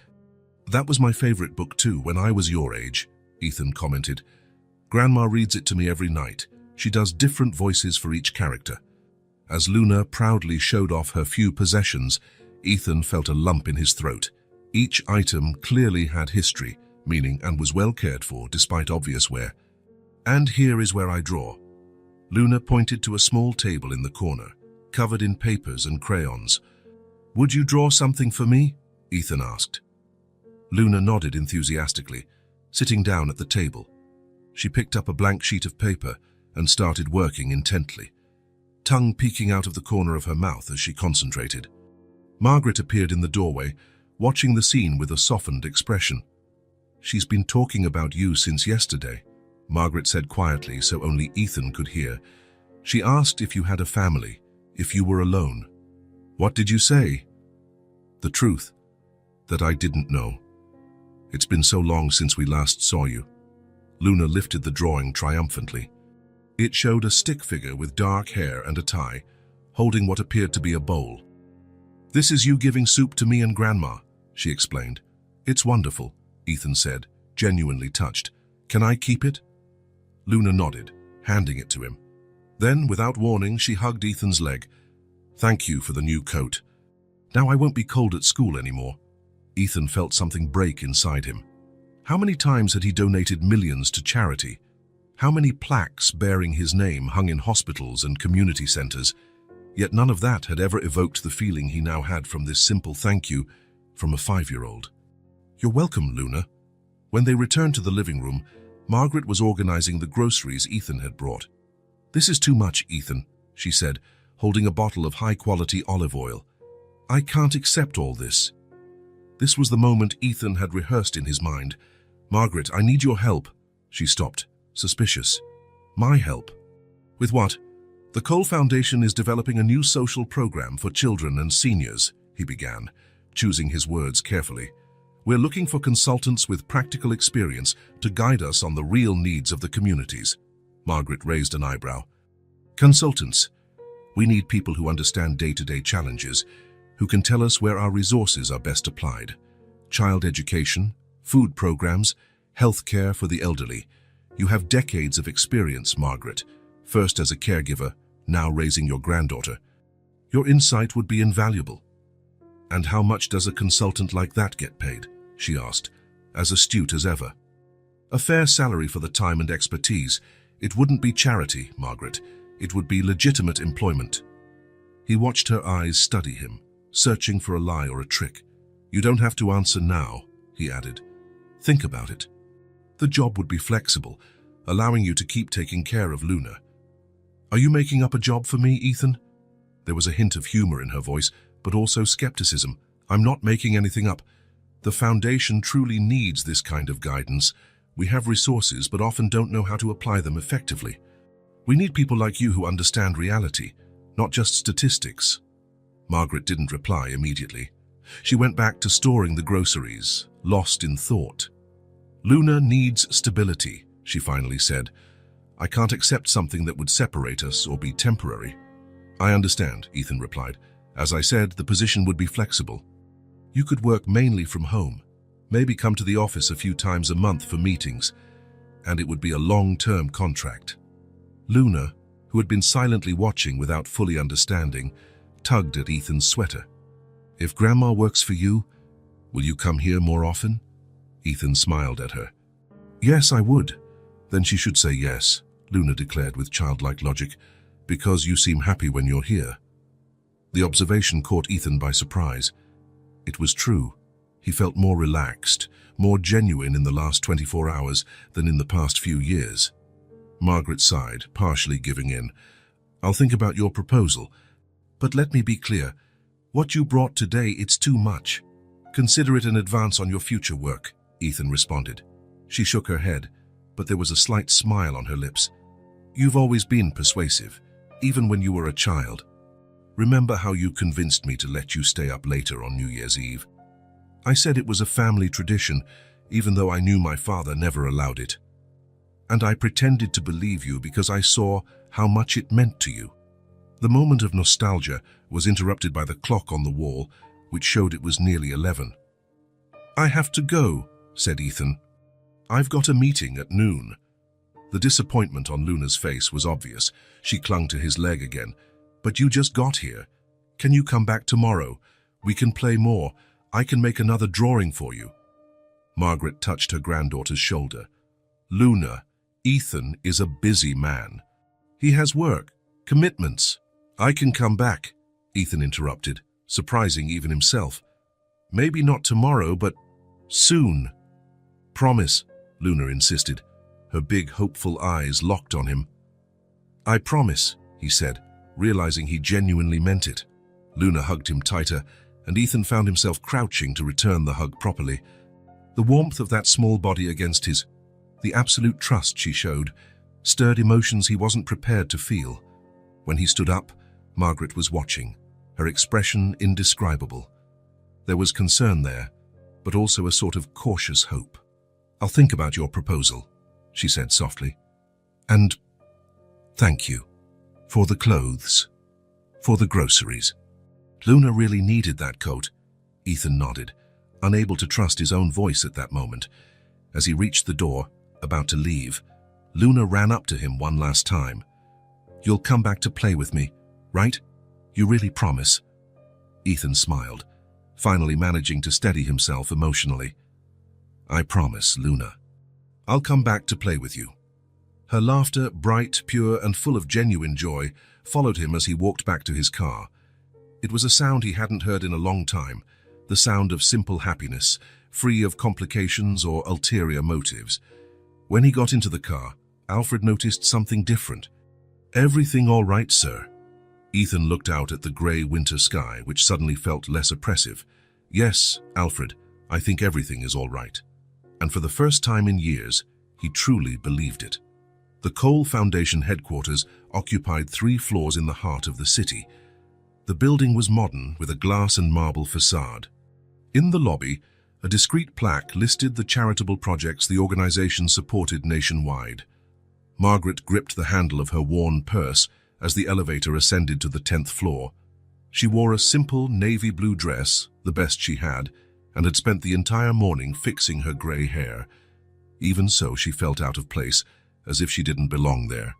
"That was my favorite book too, when I was your age," Ethan commented. "Grandma reads it to me every night. She does different voices for each character." As Luna proudly showed off her few possessions, Ethan felt a lump in his throat. Each item clearly had history, meaning, and was well cared for despite obvious wear. "And here is where I draw." Luna pointed to a small table in the corner, covered in papers and crayons. "Would you draw something for me?" Ethan asked. Luna nodded enthusiastically, sitting down at the table. She picked up a blank sheet of paper and started working intently, tongue peeking out of the corner of her mouth as she concentrated. Margaret appeared in the doorway, watching the scene with a softened expression. "She's been talking about you since yesterday," Margaret said quietly so only Ethan could hear. "She asked if you had a family, if you were alone." "What did you say?" "The truth," That I didn't know. It's been so long since we last saw you. Luna lifted the drawing triumphantly. It showed a stick figure with dark hair and a tie, holding what appeared to be a bowl. "This is you giving soup to me and Grandma," she explained. "It's wonderful," Ethan said, genuinely touched. "Can I keep it?" Luna nodded, handing it to him. Then, without warning, she hugged Ethan's leg. "Thank you for the new coat. Now I won't be cold at school anymore." Ethan felt something break inside him. How many times had he donated millions to charity? How many plaques bearing his name hung in hospitals and community centers? Yet none of that had ever evoked the feeling he now had from this simple thank you from a 5-year-old. "You're welcome, Luna." When they returned to the living room, Margaret was organizing the groceries Ethan had brought. "This is too much, Ethan," she said, holding a bottle of high-quality olive oil. "I can't accept all this." This was the moment Ethan had rehearsed in his mind. "Margaret, I need your help." She stopped, suspicious. "My help? With what?" "The Cole Foundation is developing a new social program for children and seniors," he began, choosing his words carefully. "We're looking for consultants with practical experience to guide us on the real needs of the communities." Margaret raised an eyebrow. "Consultants. We need people who understand day-to-day challenges, who can tell us where our resources are best applied. Child education, food programs, health care for the elderly. You have decades of experience, Margaret, first as a caregiver, now raising your granddaughter. Your insight would be invaluable." "And how much does a consultant like that get paid?" she asked, as astute as ever. "A fair salary for the time and expertise. It wouldn't be charity, Margaret. It would be legitimate employment." He watched her eyes study him, searching for a lie or a trick. "You don't have to answer now," he added. "Think about it. The job would be flexible, allowing you to keep taking care of Luna." "Are you making up a job for me, Ethan?" There was a hint of humor in her voice, but also skepticism. "I'm not making anything up. The foundation truly needs this kind of guidance. We have resources, but often don't know how to apply them effectively. We need people like you who understand reality, not just statistics." Margaret didn't reply immediately. She went back to storing the groceries, lost in thought. "Luna needs stability," she finally said. "I can't accept something that would separate us or be temporary." "I understand," Ethan replied. "As I said, the position would be flexible. You could work mainly from home, maybe come to the office a few times a month for meetings, and it would be a long-term contract." Luna, who had been silently watching without fully understanding, tugged at Ethan's sweater. "If Grandma works for you, will you come here more often?" Ethan smiled at her. "Yes, I would." "Then she should say yes," Luna declared with childlike logic, "because you seem happy when you're here." The observation caught Ethan by surprise. It was true. He felt more relaxed, more genuine in the last 24 hours than in the past few years. Margaret sighed, partially giving in. "I'll think about your proposal. But let me be clear. What you brought today, it's too much. Consider it an advance on your future work," Ethan responded. She shook her head, but there was a slight smile on her lips. "You've always been persuasive, even when you were a child. Remember how you convinced me to let you stay up later on New Year's Eve? I said it was a family tradition, even though I knew my father never allowed it. And I pretended to believe you because I saw how much it meant to you." The moment of nostalgia was interrupted by the clock on the wall, which showed it was nearly 11. "I have to go," said Ethan. "I've got a meeting at noon." The disappointment on Luna's face was obvious. She clung to his leg again. "But you just got here. Can you come back tomorrow? We can play more. I can make another drawing for you." Margaret touched her granddaughter's shoulder. "Luna, Ethan is a busy man. He has work, commitments." "I can come back," Ethan interrupted, surprising even himself. "Maybe not tomorrow, but soon." "Promise," Luna insisted, her big, hopeful eyes locked on him. "I promise," he said, realizing he genuinely meant it. Luna hugged him tighter, and Ethan found himself crouching to return the hug properly. The warmth of that small body against his, the absolute trust she showed, stirred emotions he wasn't prepared to feel. When he stood up, Margaret was watching, her expression indescribable. There was concern there, but also a sort of cautious hope. "I'll think about your proposal," she said softly. "And thank you for the clothes, for the groceries." Luna really needed that coat. Ethan nodded, unable to trust his own voice at that moment. As he reached the door, about to leave, Luna ran up to him one last time. "You'll come back to play with me, right? You really promise?" Ethan smiled, finally managing to steady himself emotionally. "I promise, Luna. I'll come back to play with you." Her laughter, bright, pure, and full of genuine joy, followed him as he walked back to his car. It was a sound he hadn't heard in a long time, the sound of simple happiness, free of complications or ulterior motives. When he got into the car, Alfred noticed something different. "Everything all right, sir?" Ethan looked out at the grey winter sky, which suddenly felt less oppressive. "Yes, Alfred, I think everything is all right." And for the first time in years, he truly believed it. The Cole Foundation headquarters occupied 3 floors in the heart of the city. The building was modern, with a glass and marble facade. In the lobby, a discreet plaque listed the charitable projects the organization supported nationwide. Margaret gripped the handle of her worn purse as the elevator ascended to the 10th floor. She wore a simple navy blue dress, the best she had, and had spent the entire morning fixing her grey hair. Even so, she felt out of place, as if she didn't belong there.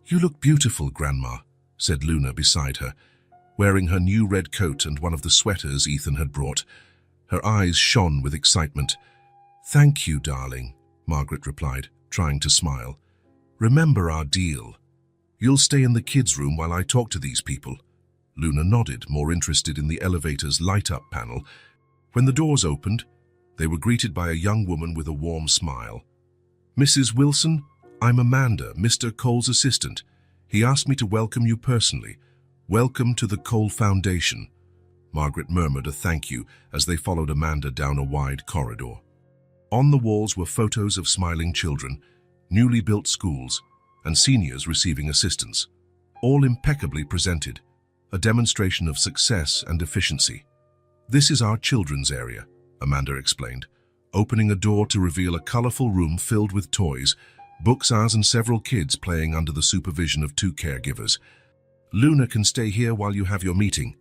"You look beautiful, Grandma," said Luna beside her, wearing her new red coat and one of the sweaters Ethan had brought. Her eyes shone with excitement. "Thank you, darling," Margaret replied, trying to smile. "Remember our deal. You'll stay in the kids' room while I talk to these people." Luna nodded, more interested in the elevator's light-up panel. When the doors opened, they were greeted by a young woman with a warm smile. "Mrs. Wilson, I'm Amanda, Mr. Cole's assistant. He asked me to welcome you personally. Welcome to the Cole Foundation." Margaret murmured a thank you as they followed Amanda down a wide corridor. On the walls were photos of smiling children, newly built schools, and seniors receiving assistance, all impeccably presented, a demonstration of success and efficiency. "This is our children's area," Amanda explained, opening a door to reveal a colorful room filled with toys, books, and several kids playing under the supervision of 2 caregivers. "Luna can stay here while you have your meeting.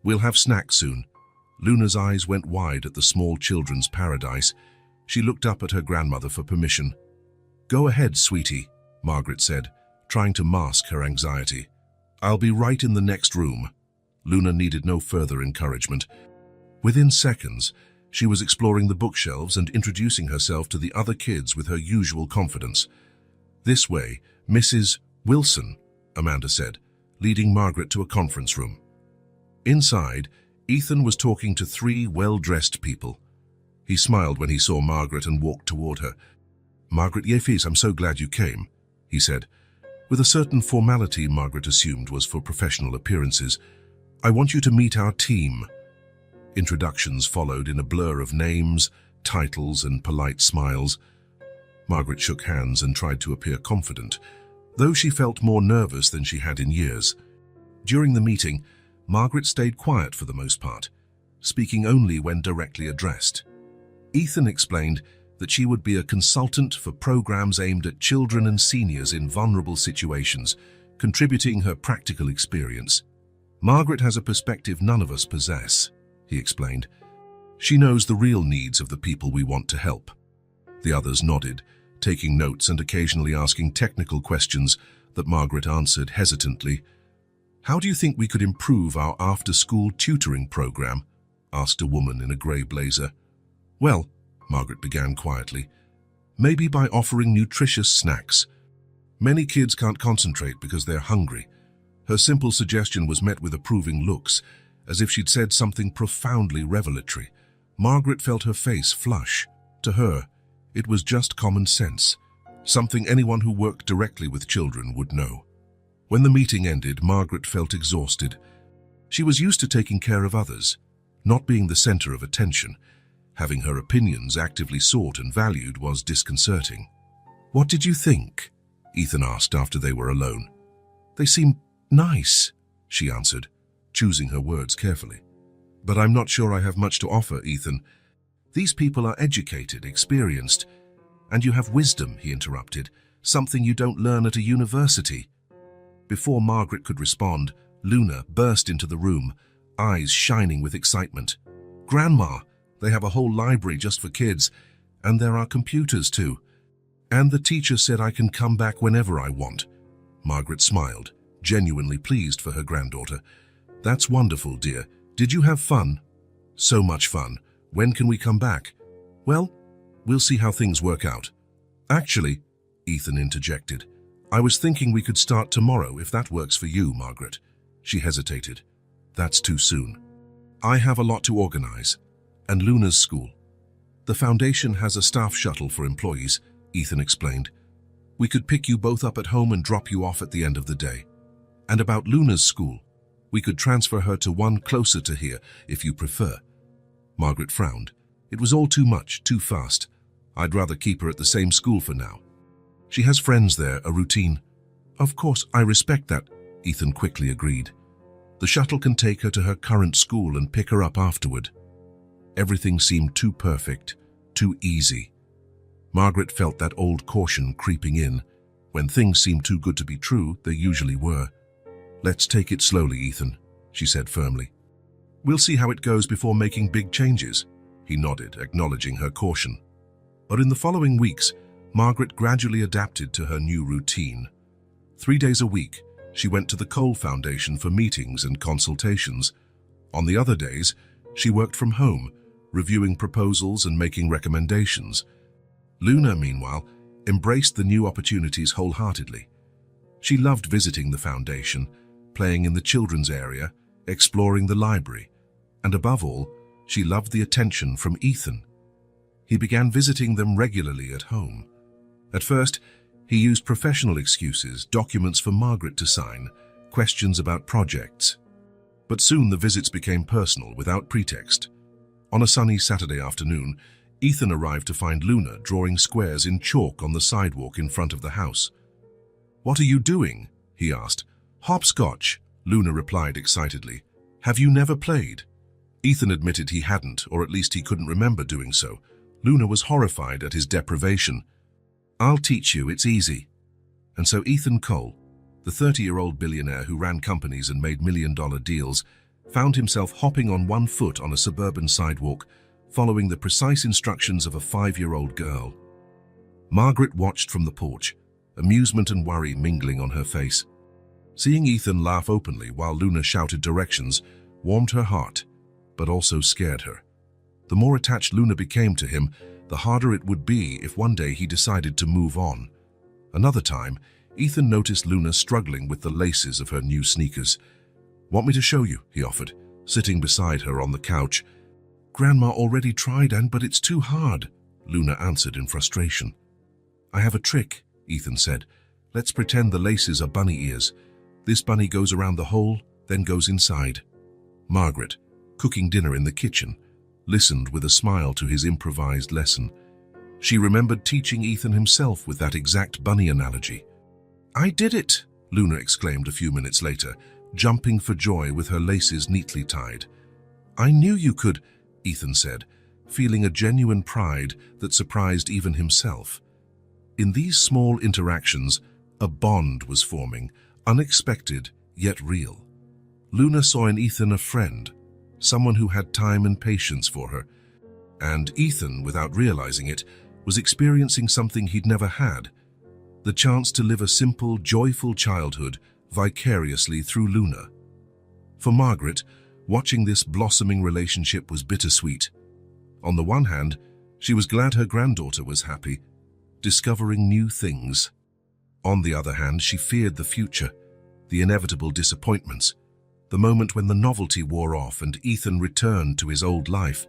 We'll have snacks soon." Luna's eyes went wide at the small children's paradise. She looked up at her grandmother for permission. "Go ahead, sweetie," Margaret said, trying to mask her anxiety. "I'll be right in the next room." Luna needed no further encouragement. Within seconds, she was exploring the bookshelves and introducing herself to the other kids with her usual confidence. "This way, Mrs. Wilson," Amanda said, leading Margaret to a conference room. Inside, Ethan was talking to 3 well-dressed people. He smiled when he saw Margaret and walked toward her. "Margaret Yefis, I'm so glad you came," he said. With a certain formality Margaret assumed was for professional appearances. "I want you to meet our team." Introductions followed in a blur of names, titles, and polite smiles. Margaret shook hands and tried to appear confident, though she felt more nervous than she had in years. During the meeting, Margaret stayed quiet for the most part, speaking only when directly addressed. Ethan explained that she would be a consultant for programs aimed at children and seniors in vulnerable situations, contributing her practical experience. "Margaret has a perspective none of us possess," he explained. "She knows the real needs of the people we want to help." The others nodded, taking notes and occasionally asking technical questions that Margaret answered hesitantly. "How do you think we could improve our after-school tutoring program?" asked a woman in a grey blazer. "Well," Margaret began quietly, "maybe by offering nutritious snacks. Many kids can't concentrate because they're hungry." Her simple suggestion was met with approving looks, as if she'd said something profoundly revelatory. Margaret felt her face flush. To her, it was just common sense, something anyone who worked directly with children would know. When the meeting ended, Margaret felt exhausted. She was used to taking care of others, not being the center of attention. Having her opinions actively sought and valued was disconcerting. "What did you think?" Ethan asked after they were alone. "They seem nice," she answered, choosing her words carefully. "But I'm not sure I have much to offer, Ethan. These people are educated, experienced, and you have wisdom, he interrupted, something you don't learn at a university. Before Margaret could respond, Luna burst into the room, eyes shining with excitement. Grandma, they have a whole library just for kids, and there are computers too. And the teacher said I can come back whenever I want. Margaret smiled, genuinely pleased for her granddaughter. That's wonderful, dear. Did you have fun? So much fun. When can we come back? Well, we'll see how things work out. Actually, Ethan interjected, I was thinking we could start tomorrow if that works for you, Margaret. She hesitated. That's too soon. I have a lot to organize. And Luna's school. The foundation has a staff shuttle for employees, Ethan explained. We could pick you both up at home and drop you off at the end of the day. And about Luna's school, we could transfer her to one closer to here if you prefer. Margaret frowned. It was all too much, too fast. I'd rather keep her at the same school for now. She has friends there, a routine. Of course, I respect that, Ethan quickly agreed. The shuttle can take her to her current school and pick her up afterward. Everything seemed too perfect, too easy. Margaret felt that old caution creeping in. When things seem too good to be true, they usually were. Let's take it slowly, Ethan, she said firmly. We'll see how it goes before making big changes, he nodded, acknowledging her caution. But in the following weeks, Margaret gradually adapted to her new routine. 3 days a week, she went to the Cole Foundation for meetings and consultations. On the other days, she worked from home, reviewing proposals and making recommendations. Luna, meanwhile, embraced the new opportunities wholeheartedly. She loved visiting the foundation, playing in the children's area, exploring the library, and above all, she loved the attention from Ethan. He began visiting them regularly at home. At first, he used professional excuses, documents for Margaret to sign, questions about projects. But soon the visits became personal, without pretext. On a sunny Saturday afternoon, Ethan arrived to find Luna drawing squares in chalk on the sidewalk in front of the house. "What are you doing?" he asked. "Hopscotch," Luna replied excitedly. "Have you never played?" Ethan admitted he hadn't, or at least he couldn't remember doing so. Luna was horrified at his deprivation. "I'll teach you, it's easy." And so Ethan Cole, the 30-year-old billionaire who ran companies and made million-dollar deals, found himself hopping on one foot on a suburban sidewalk, following the precise instructions of a 5-year-old girl. Margaret watched from the porch, amusement and worry mingling on her face. Seeing Ethan laugh openly while Luna shouted directions warmed her heart, but also scared her. The more attached Luna became to him, the harder it would be if one day he decided to move on. Another time, Ethan noticed Luna struggling with the laces of her new sneakers. "Want me to show you?" he offered, sitting beside her on the couch. "Grandma already tried, but it's too hard," Luna answered in frustration. "I have a trick," Ethan said. "Let's pretend the laces are bunny ears. This bunny goes around the hole, then goes inside." Margaret, cooking dinner in the kitchen, listened with a smile to his improvised lesson. She remembered teaching Ethan himself with that exact bunny analogy. "I did it!" Luna exclaimed a few minutes later, jumping for joy with her laces neatly tied. "I knew you could," Ethan said, feeling a genuine pride that surprised even himself. In these small interactions, a bond was forming, unexpected yet real. Luna saw in Ethan a friend, someone who had time and patience for her. And Ethan, without realizing it, was experiencing something he'd never had, the chance to live a simple, joyful childhood vicariously through Luna. For Margaret, watching this blossoming relationship was bittersweet. On the one hand, she was glad her granddaughter was happy, discovering new things. On the other hand, she feared the future, the inevitable disappointments, the moment when the novelty wore off and Ethan returned to his old life,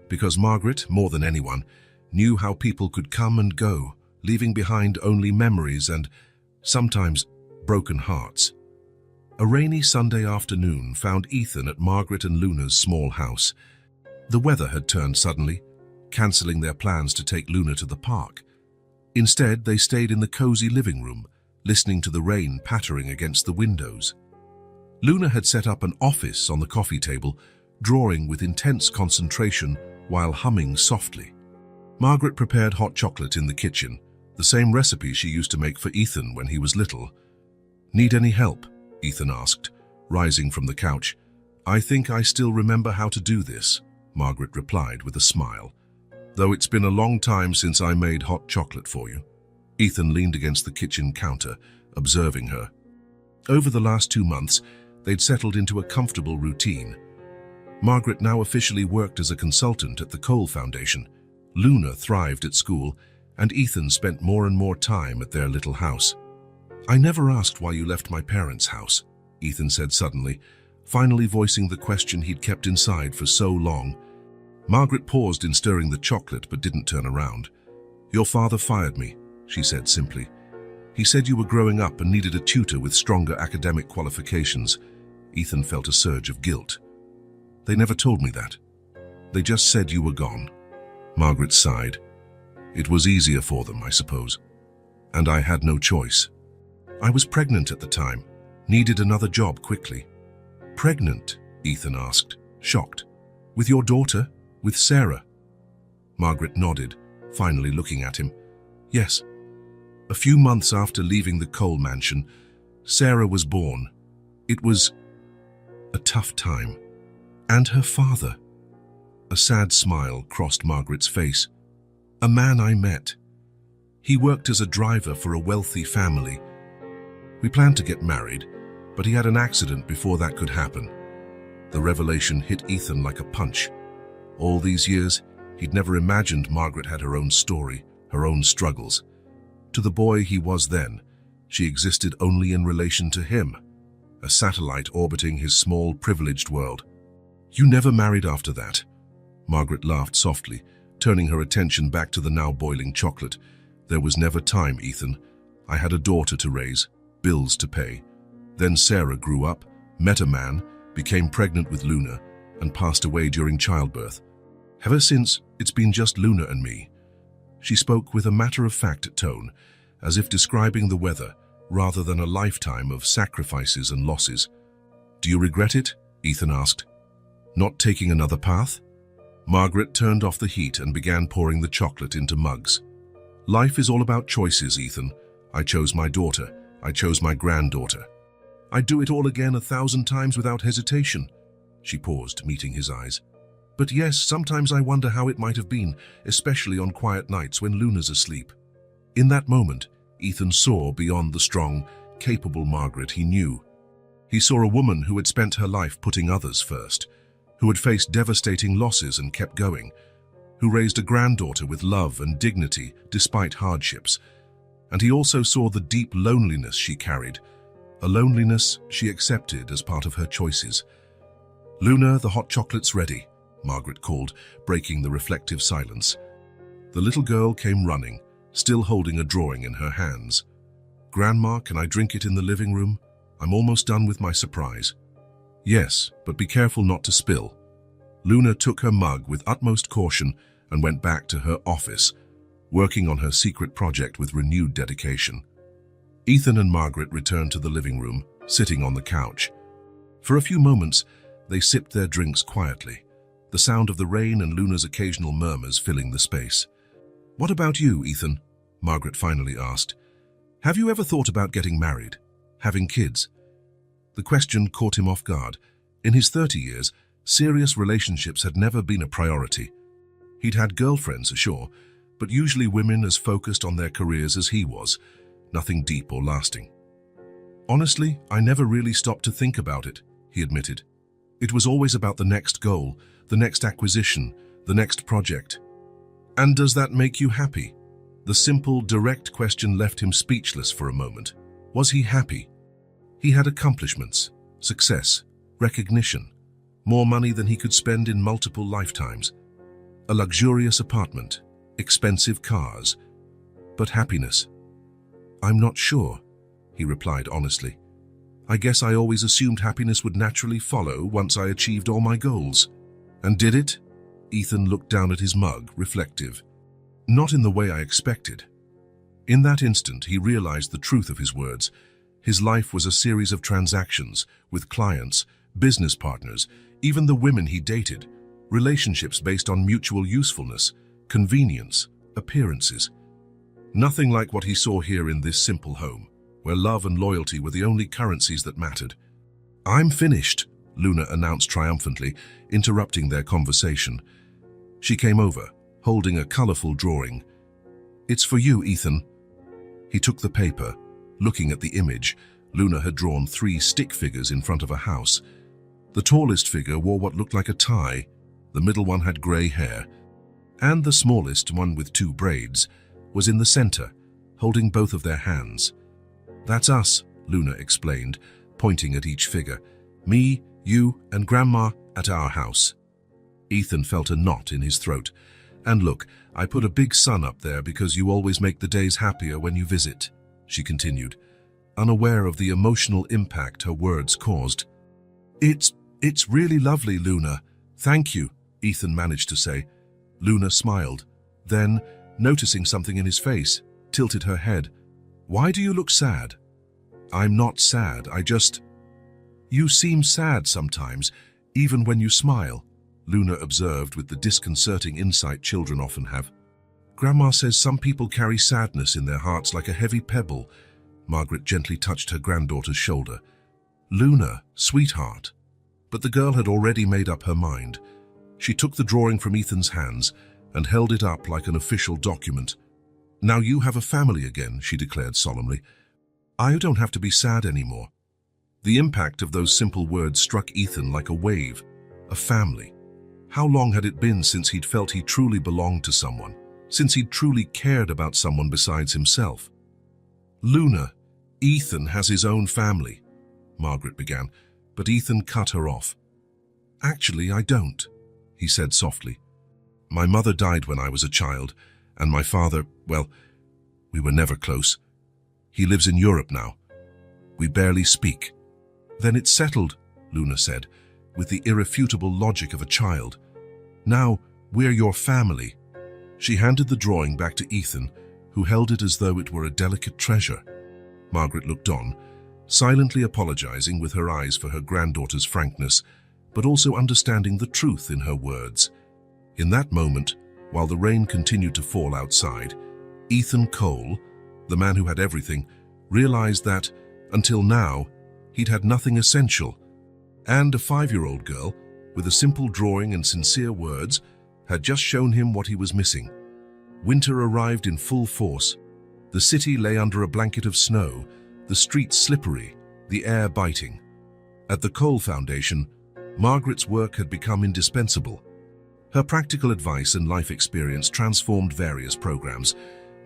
because Margaret, more than anyone, knew how people could come and go, leaving behind only memories and, sometimes, broken hearts. A rainy Sunday afternoon found Ethan at Margaret and Luna's small house. The weather had turned suddenly, cancelling their plans to take Luna to the park. Instead, they stayed in the cozy living room, listening to the rain pattering against the windows. Luna had set up an office on the coffee table, drawing with intense concentration while humming softly. Margaret prepared hot chocolate in the kitchen, the same recipe she used to make for Ethan when he was little. "Need any help?" Ethan asked, rising from the couch. "I think I still remember how to do this," Margaret replied with a smile. "Though it's been a long time since I made hot chocolate for you." Ethan leaned against the kitchen counter, observing her. Over the last 2 months, they'd settled into a comfortable routine. Margaret now officially worked as a consultant at the Cole Foundation. Luna thrived at school, and Ethan spent more and more time at their little house. "I never asked why you left my parents' house," Ethan said suddenly, finally voicing the question he'd kept inside for so long. Margaret paused in stirring the chocolate but didn't turn around. "Your father fired me," she said simply. "He said you were growing up and needed a tutor with stronger academic qualifications." Ethan felt a surge of guilt. "They never told me that. They just said you were gone." Margaret sighed. "It was easier for them, I suppose. And I had no choice. I was pregnant at the time, needed another job quickly." "Pregnant?" Ethan asked, shocked. "With your daughter? With Sarah?" Margaret nodded, finally looking at him. "Yes. A few months after leaving the Cole mansion, Sarah was born. It was a tough time. And her father." A sad smile crossed Margaret's face. "A man I met. He worked as a driver for a wealthy family. We planned to get married, but he had an accident before that could happen." The revelation hit Ethan like a punch. All these years, he'd never imagined Margaret had her own story, her own struggles. To the boy he was then, she existed only in relation to him, a satellite orbiting his small, privileged world. "You never married after that?" Margaret laughed softly, turning her attention back to the now boiling chocolate. "There was never time, Ethan. I had a daughter to raise, bills to pay. Then Sarah grew up, met a man, became pregnant with Luna, and passed away during childbirth. Ever since, it's been just Luna and me." She spoke with a matter-of-fact tone, as if describing the weather, rather than a lifetime of sacrifices and losses. "Do you regret it?" Ethan asked. "Not taking another path?" Margaret turned off the heat and began pouring the chocolate into mugs. "Life is all about choices, Ethan. I chose my daughter. I chose my granddaughter. I'd do it all again 1,000 times without hesitation." She paused, meeting his eyes. "But yes, sometimes I wonder how it might have been, especially on quiet nights when Luna's asleep." In that moment, Ethan saw beyond the strong, capable Margaret he knew. He saw a woman who had spent her life putting others first, who had faced devastating losses and kept going, who raised a granddaughter with love and dignity despite hardships. And he also saw the deep loneliness she carried, a loneliness she accepted as part of her choices. "Luna, the hot chocolate's ready," Margaret called, breaking the reflective silence. The little girl came running, still holding a drawing in her hands. "Grandma, can I drink it in the living room? I'm almost done with my surprise." "Yes, but be careful not to spill." Luna took her mug with utmost caution and went back to her office, working on her secret project with renewed dedication. Ethan and Margaret returned to the living room, sitting on the couch. For a few moments, they sipped their drinks quietly, the sound of the rain and Luna's occasional murmurs filling the space. "What about you, Ethan?" Margaret finally asked. "Have you ever thought about getting married, having kids?" The question caught him off guard. In his 30 years, serious relationships had never been a priority. He'd had girlfriends, sure, but usually women as focused on their careers as he was, nothing deep or lasting. "Honestly, I never really stopped to think about it," he admitted. "It was always about the next goal, the next acquisition, the next project." "And does that make you happy?" The simple, direct question left him speechless for a moment. Was he happy? He had accomplishments, success, recognition, more money than he could spend in multiple lifetimes, a luxurious apartment, expensive cars. But happiness? "I'm not sure," he replied honestly. "I guess I always assumed happiness would naturally follow once I achieved all my goals." "And did it?" Ethan looked down at his mug, reflective. "Not in the way I expected." In that instant, he realized the truth of his words. His life was a series of transactions with clients, business partners, even the women he dated, Relationships based on mutual usefulness, convenience, appearances. Nothing like what he saw here in this simple home, where love and loyalty were the only currencies that mattered. "I'm finished," Luna announced triumphantly, interrupting their conversation. She came over, holding a colorful drawing. "It's for you, Ethan." He took the paper. Looking at the image, Luna had drawn 3 stick figures in front of a house. The tallest figure wore what looked like a tie, the middle one had grey hair, and the smallest one with 2 braids was in the center, holding both of their hands. "That's us," Luna explained, pointing at each figure. "Me, you, and Grandma at our house." Ethan felt a knot in his throat. "And look, I put a big sun up there because you always make the days happier when you visit," she continued, unaware of the emotional impact her words caused. It's really lovely, Luna. Thank you," Ethan managed to say. Luna smiled, then, noticing something in his face, tilted her head. "Why do you look sad?" "I'm not sad, You seem sad sometimes, even when you smile," Luna observed with the disconcerting insight children often have. "Grandma says some people carry sadness in their hearts like a heavy pebble." Margaret gently touched her granddaughter's shoulder. "Luna, sweetheart." But the girl had already made up her mind. She took the drawing from Ethan's hands and held it up like an official document. "Now you have a family again," she declared solemnly. "I don't have to be sad anymore." The impact of those simple words struck Ethan like a wave. A family. How long had it been since he'd felt he truly belonged to someone? Since he'd truly cared about someone besides himself? "Luna, Ethan has his own family," Margaret began, but Ethan cut her off. "Actually, I don't," he said softly. "My mother died when I was a child, and my father, well, we were never close. He lives in Europe now. We barely speak." "Then it's settled," Luna said, with the irrefutable logic of a child. "Now, we're your family." She handed the drawing back to Ethan, who held it as though it were a delicate treasure. Margaret looked on, silently apologizing with her eyes for her granddaughter's frankness, but also understanding the truth in her words. In that moment, while the rain continued to fall outside, Ethan Cole, the man who had everything, realized that, until now, he'd had nothing essential, and a 5-year-old girl, with a simple drawing and sincere words, had just shown him what he was missing. Winter arrived in full force. The city lay under a blanket of snow, the streets slippery, the air biting. At the Cole Foundation, Margaret's work had become indispensable. Her practical advice and life experience transformed various programs,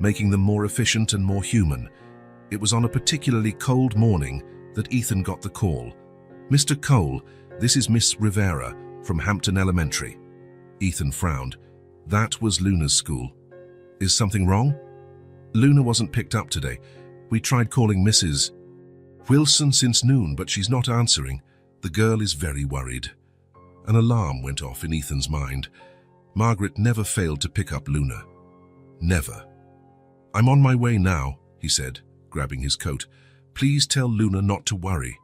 making them more efficient and more human. It was on a particularly cold morning that Ethan got the call. "Mr. Cole, this is Miss Rivera from Hampton Elementary." Ethan frowned. That was Luna's school. "Is something wrong?" "Luna wasn't picked up today. We tried calling Mrs. Wilson since noon, but she's not answering. The girl is very worried." An alarm went off in Ethan's mind. Margaret never failed to pick up Luna. Never. "I'm on my way now," he said, grabbing his coat. "Please tell Luna not to worry."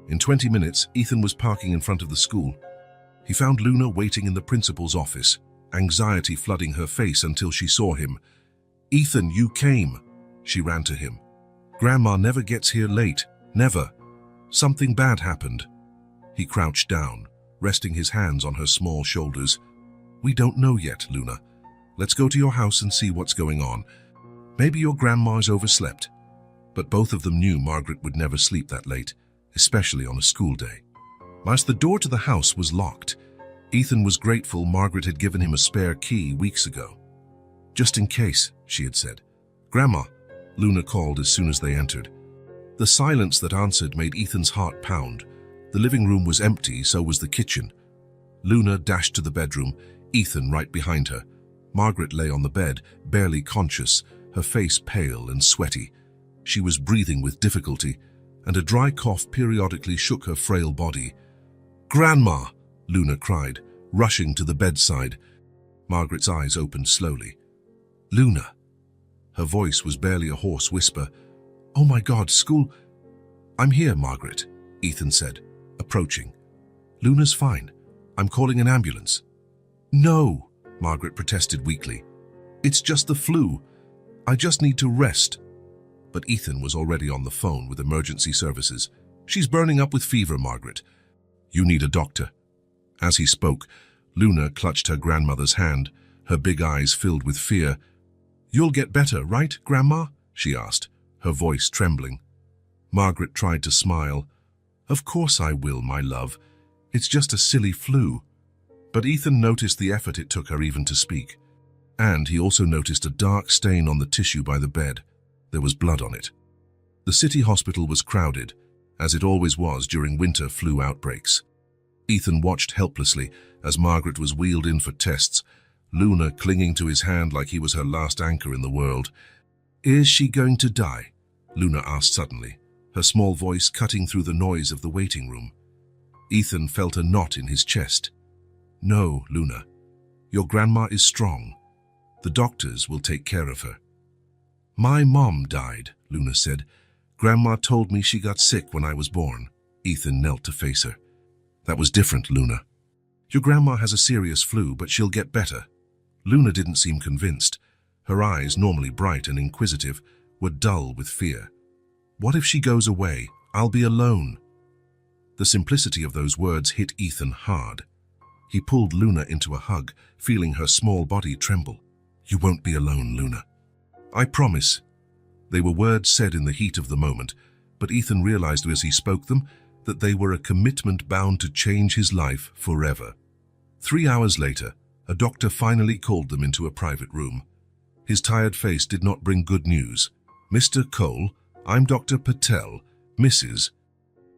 In 20 minutes, Ethan was parking in front of the school. He found Luna waiting in the principal's office, anxiety flooding her face until she saw him. "Ethan, you came." She ran to him. "Grandma never gets here late, never. Something bad happened." He crouched down, resting his hands on her small shoulders. "We don't know yet, Luna. Let's go to your house and see what's going on. Maybe your grandma's overslept." But both of them knew Margaret would never sleep that late, especially on a school day. Whilst the door to the house was locked, Ethan was grateful Margaret had given him a spare key weeks ago. "Just in case," she had said. "Grandma," Luna called as soon as they entered. The silence that answered made Ethan's heart pound. The living room was empty, so was the kitchen. Luna dashed to the bedroom, Ethan right behind her. Margaret lay on the bed, barely conscious, her face pale and sweaty. She was breathing with difficulty, and a dry cough periodically shook her frail body. "Grandma!" Luna cried, rushing to the bedside. Margaret's eyes opened slowly. "Luna!" Her voice was barely a hoarse whisper. "Oh my God, school—" "I'm here, Margaret," Ethan said, approaching. "Luna's fine. I'm calling an ambulance," No, Margaret protested weakly. It's just the flu. I just need to rest. But Ethan was already on the phone with emergency services. She's burning up with fever, Margaret. You need a doctor. As he spoke, Luna clutched her grandmother's hand, her big eyes filled with fear. You'll get better, right, Grandma? She asked, her voice trembling. Margaret tried to smile. Of course I will, my love. It's just a silly flu. But Ethan noticed the effort it took her even to speak. And he also noticed a dark stain on the tissue by the bed. There was blood on it. The city hospital was crowded, as it always was during winter flu outbreaks. Ethan watched helplessly as Margaret was wheeled in for tests, Luna clinging to his hand like he was her last anchor in the world. Is she going to die? Luna asked suddenly, her small voice cutting through the noise of the waiting room. Ethan felt a knot in his chest. No, Luna. Your grandma is strong. The doctors will take care of her. My mom died, Luna said. Grandma told me she got sick when I was born. Ethan knelt to face her. That was different, Luna. Your grandma has a serious flu, but she'll get better. Luna didn't seem convinced. Her eyes, normally bright and inquisitive, were dull with fear. What if she goes away? I'll be alone. The simplicity of those words hit Ethan hard. He pulled Luna into a hug, feeling her small body tremble. You won't be alone, Luna. I promise. They were words said in the heat of the moment, but Ethan realized as he spoke them that they were a commitment bound to change his life forever. 3 hours later, a doctor finally called them into a private room. His tired face did not bring good news. Mr. Cole, I'm Dr. Patel, Mrs.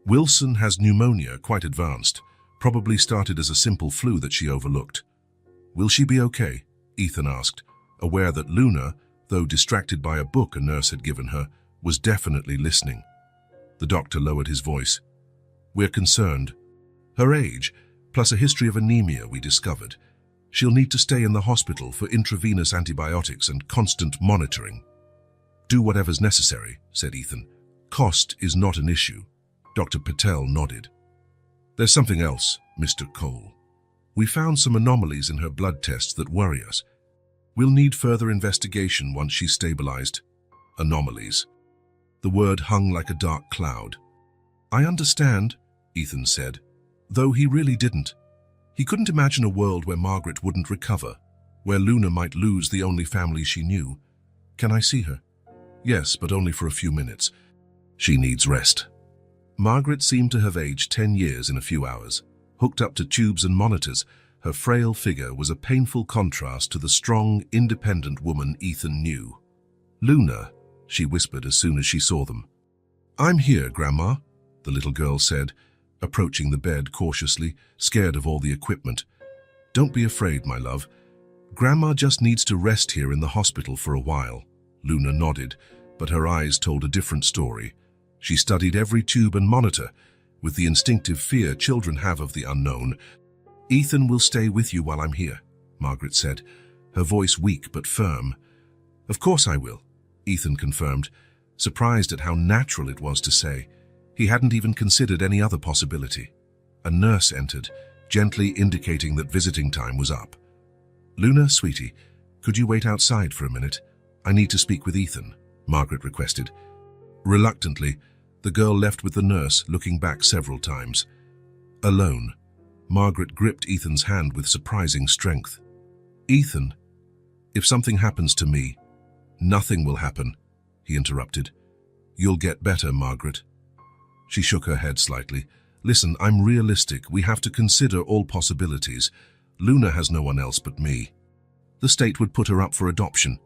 Wilson has pneumonia, quite advanced, probably started as a simple flu that she overlooked. Will she be okay? Ethan asked, aware that Luna, though distracted by a book a nurse had given her, was definitely listening. The doctor lowered his voice. We're concerned. Her age, plus a history of anemia we discovered. She'll need to stay in the hospital for intravenous antibiotics and constant monitoring. Do whatever's necessary, said Ethan. Cost is not an issue. Dr. Patel nodded. There's something else, Mr. Cole. We found some anomalies in her blood tests that worry us. We'll need further investigation once she's stabilized. Anomalies. The word hung like a dark cloud. I understand, Ethan said, though he really didn't. He couldn't imagine a world where Margaret wouldn't recover, where Luna might lose the only family she knew. Can I see her? Yes, but only for a few minutes. She needs rest. Margaret seemed to have aged 10 years in a few hours. Hooked up to tubes and monitors, her frail figure was a painful contrast to the strong, independent woman Ethan knew. Luna, she whispered as soon as she saw them. I'm here, Grandma, the little girl said, approaching the bed cautiously, scared of all the equipment. Don't be afraid, my love. Grandma just needs to rest here in the hospital for a while. Luna nodded, but her eyes told a different story. She studied every tube and monitor, with the instinctive fear children have of the unknown. Ethan will stay with you while I'm here, Margaret said, her voice weak but firm. Of course I will, Ethan confirmed, surprised at how natural it was to say. He hadn't even considered any other possibility. A nurse entered, gently indicating that visiting time was up. Luna, sweetie, could you wait outside for a minute? I need to speak with Ethan, Margaret requested. Reluctantly, the girl left with the nurse, looking back several times. Alone, Margaret gripped Ethan's hand with surprising strength. Ethan, if something happens to me, nothing will happen, he interrupted. You'll get better, Margaret. She shook her head slightly. Listen, I'm realistic. We have to consider all possibilities. Luna has no one else but me. The state would put her up for adoption.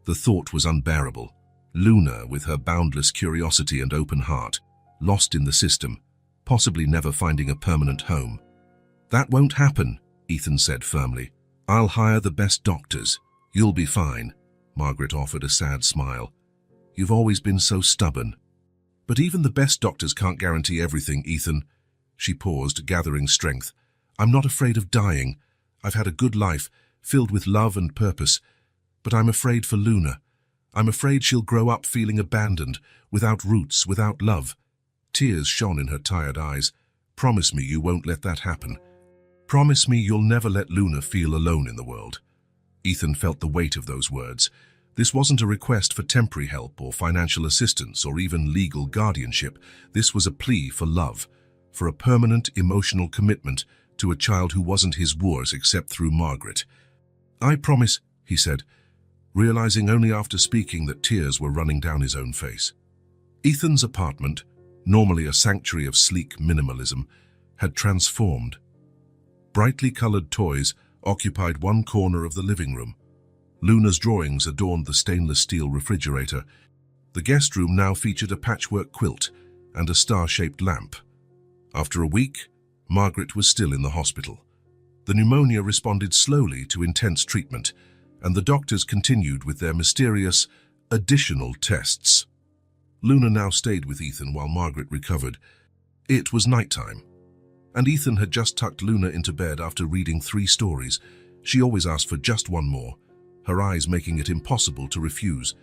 The thought was unbearable. Luna, with her boundless curiosity and open heart, lost in the system, possibly never finding a permanent home. That won't happen, Ethan said firmly. I'll hire the best doctors. You'll be fine, Margaret offered a sad smile. You've always been so stubborn. But even the best doctors can't guarantee everything, Ethan. She paused, gathering strength. I'm not afraid of dying. I've had a good life, filled with love and purpose. But I'm afraid for Luna. I'm afraid she'll grow up feeling abandoned, without roots, without love. Tears shone in her tired eyes. Promise me you won't let that happen. Promise me you'll never let Luna feel alone in the world. Ethan felt the weight of those words. This wasn't a request for temporary help or financial assistance or even legal guardianship. This was a plea for love, for a permanent emotional commitment to a child who wasn't his wars except through Margaret. I promise, he said, realizing only after speaking that tears were running down his own face. Ethan's apartment, normally a sanctuary of sleek minimalism, had transformed. Brightly colored toys occupied one corner of the living room. Luna's drawings adorned the stainless steel refrigerator. The guest room now featured a patchwork quilt and a star-shaped lamp. After a week, Margaret was still in the hospital. The pneumonia responded slowly to intense treatment, and the doctors continued with their mysterious additional tests. Luna now stayed with Ethan while Margaret recovered. It was nighttime, and Ethan had just tucked Luna into bed after reading 3 stories. She always asked for just one more, her eyes making it impossible to refuse.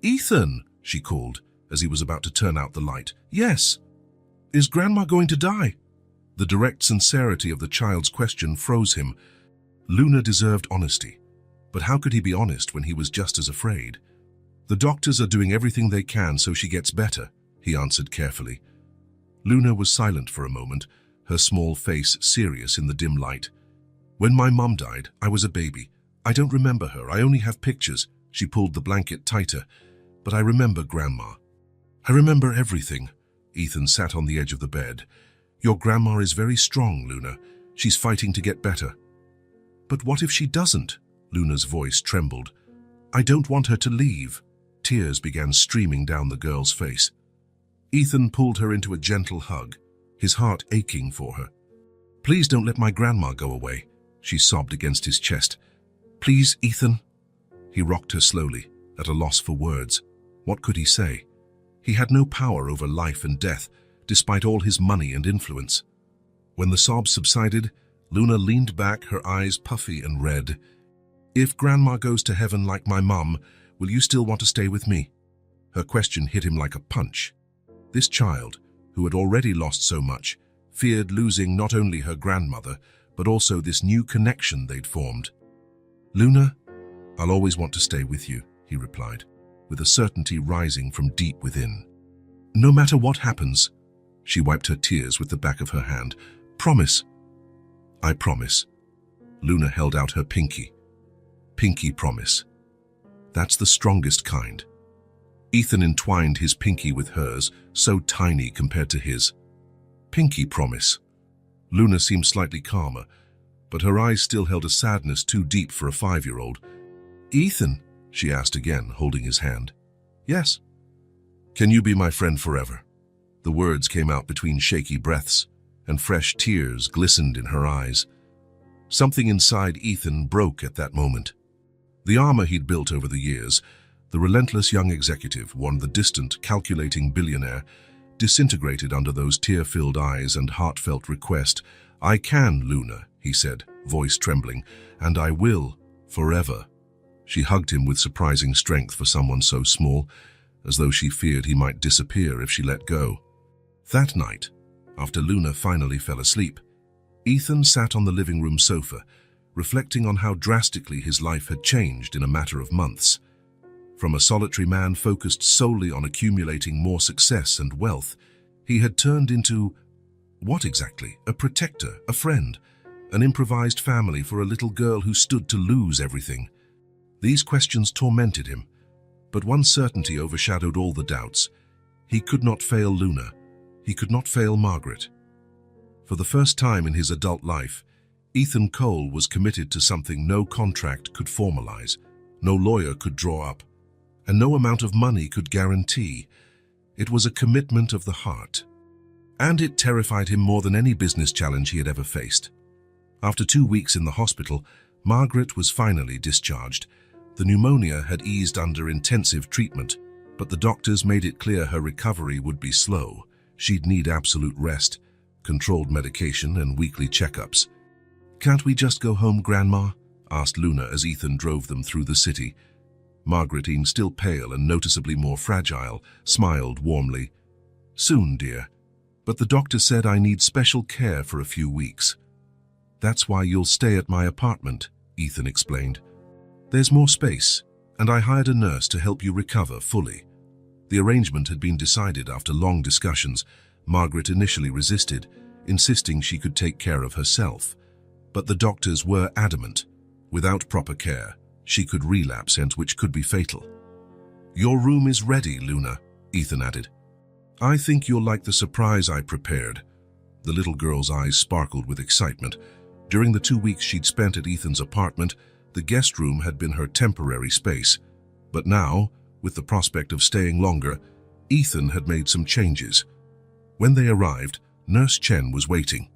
"Ethan," she called as he was about to turn out the light. "Yes." "Is Grandma going to die?" The direct sincerity of the child's question froze him. Luna deserved honesty, but how could he be honest when he was just as afraid? "The doctors are doing everything they can so she gets better," he answered carefully. Luna was silent for a moment, her small face serious in the dim light. "When my mum died, I was a baby. I don't remember her, I only have pictures." She pulled the blanket tighter. "But I remember Grandma. I remember everything." Ethan sat on the edge of the bed. "Your grandma is very strong, Luna. She's fighting to get better." "But what if she doesn't?" Luna's voice trembled. "I don't want her to leave." Tears began streaming down the girl's face. Ethan pulled her into a gentle hug, his heart aching for her. "Please don't let my grandma go away," she sobbed against his chest. "Please, Ethan." He rocked her slowly, at a loss for words. What could he say? He had no power over life and death, despite all his money and influence. When the sobs subsided, Luna leaned back, her eyes puffy and red. "If Grandma goes to heaven like my mum, will you still want to stay with me?" Her question hit him like a punch. This child, who had already lost so much, feared losing not only her grandmother, but also this new connection they'd formed. "Luna, I'll always want to stay with you," he replied, with a certainty rising from deep within. "No matter what happens." She wiped her tears with the back of her hand. "Promise." "I promise." Luna held out her pinky. "Pinky promise. That's the strongest kind." Ethan entwined his pinky with hers, so tiny compared to his. "Pinky promise." Luna seemed slightly calmer, but her eyes still held a sadness too deep for a 5-year-old. "Ethan," she asked again, holding his hand. "Yes." "Can you be my friend forever?" The words came out between shaky breaths, and fresh tears glistened in her eyes. Something inside Ethan broke at that moment. The armor he'd built over the years, the relentless young executive, one the distant, calculating billionaire, disintegrated under those tear-filled eyes and heartfelt request. "I can, Luna," he said, voice trembling, "and I will, forever." She hugged him with surprising strength for someone so small, as though she feared he might disappear if she let go. That night, after Luna finally fell asleep, Ethan sat on the living room sofa, reflecting on how drastically his life had changed in a matter of months. From a solitary man focused solely on accumulating more success and wealth, he had turned into, what exactly? A protector, a friend, an improvised family for a little girl who stood to lose everything. These questions tormented him, but one certainty overshadowed all the doubts. He could not fail Luna. He could not fail Margaret. For the first time in his adult life, Ethan Cole was committed to something no contract could formalize, no lawyer could draw up, and no amount of money could guarantee. It was a commitment of the heart. And it terrified him more than any business challenge he had ever faced. After 2 weeks in the hospital, Margaret was finally discharged. The pneumonia had eased under intensive treatment, but the doctors made it clear her recovery would be slow. She'd need absolute rest, controlled medication, and weekly checkups. "Can't we just go home, Grandma?" asked Luna as Ethan drove them through the city. Margaretine, still pale and noticeably more fragile, smiled warmly. "Soon, dear. But the doctor said I need special care for a few weeks." That's why you'll stay at my apartment, Ethan explained. There's more space, and I hired a nurse to help you recover fully. The arrangement had been decided after long discussions. Margaret initially resisted, insisting she could take care of herself. But the doctors were adamant. Without proper care, she could relapse, and which could be fatal. Your room is ready, Luna, Ethan added. I think you'll like the surprise I prepared. The little girl's eyes sparkled with excitement. During the 2 weeks she'd spent at Ethan's apartment, the guest room had been her temporary space. But now, with the prospect of staying longer, Ethan had made some changes. When they arrived, Nurse Chen was waiting.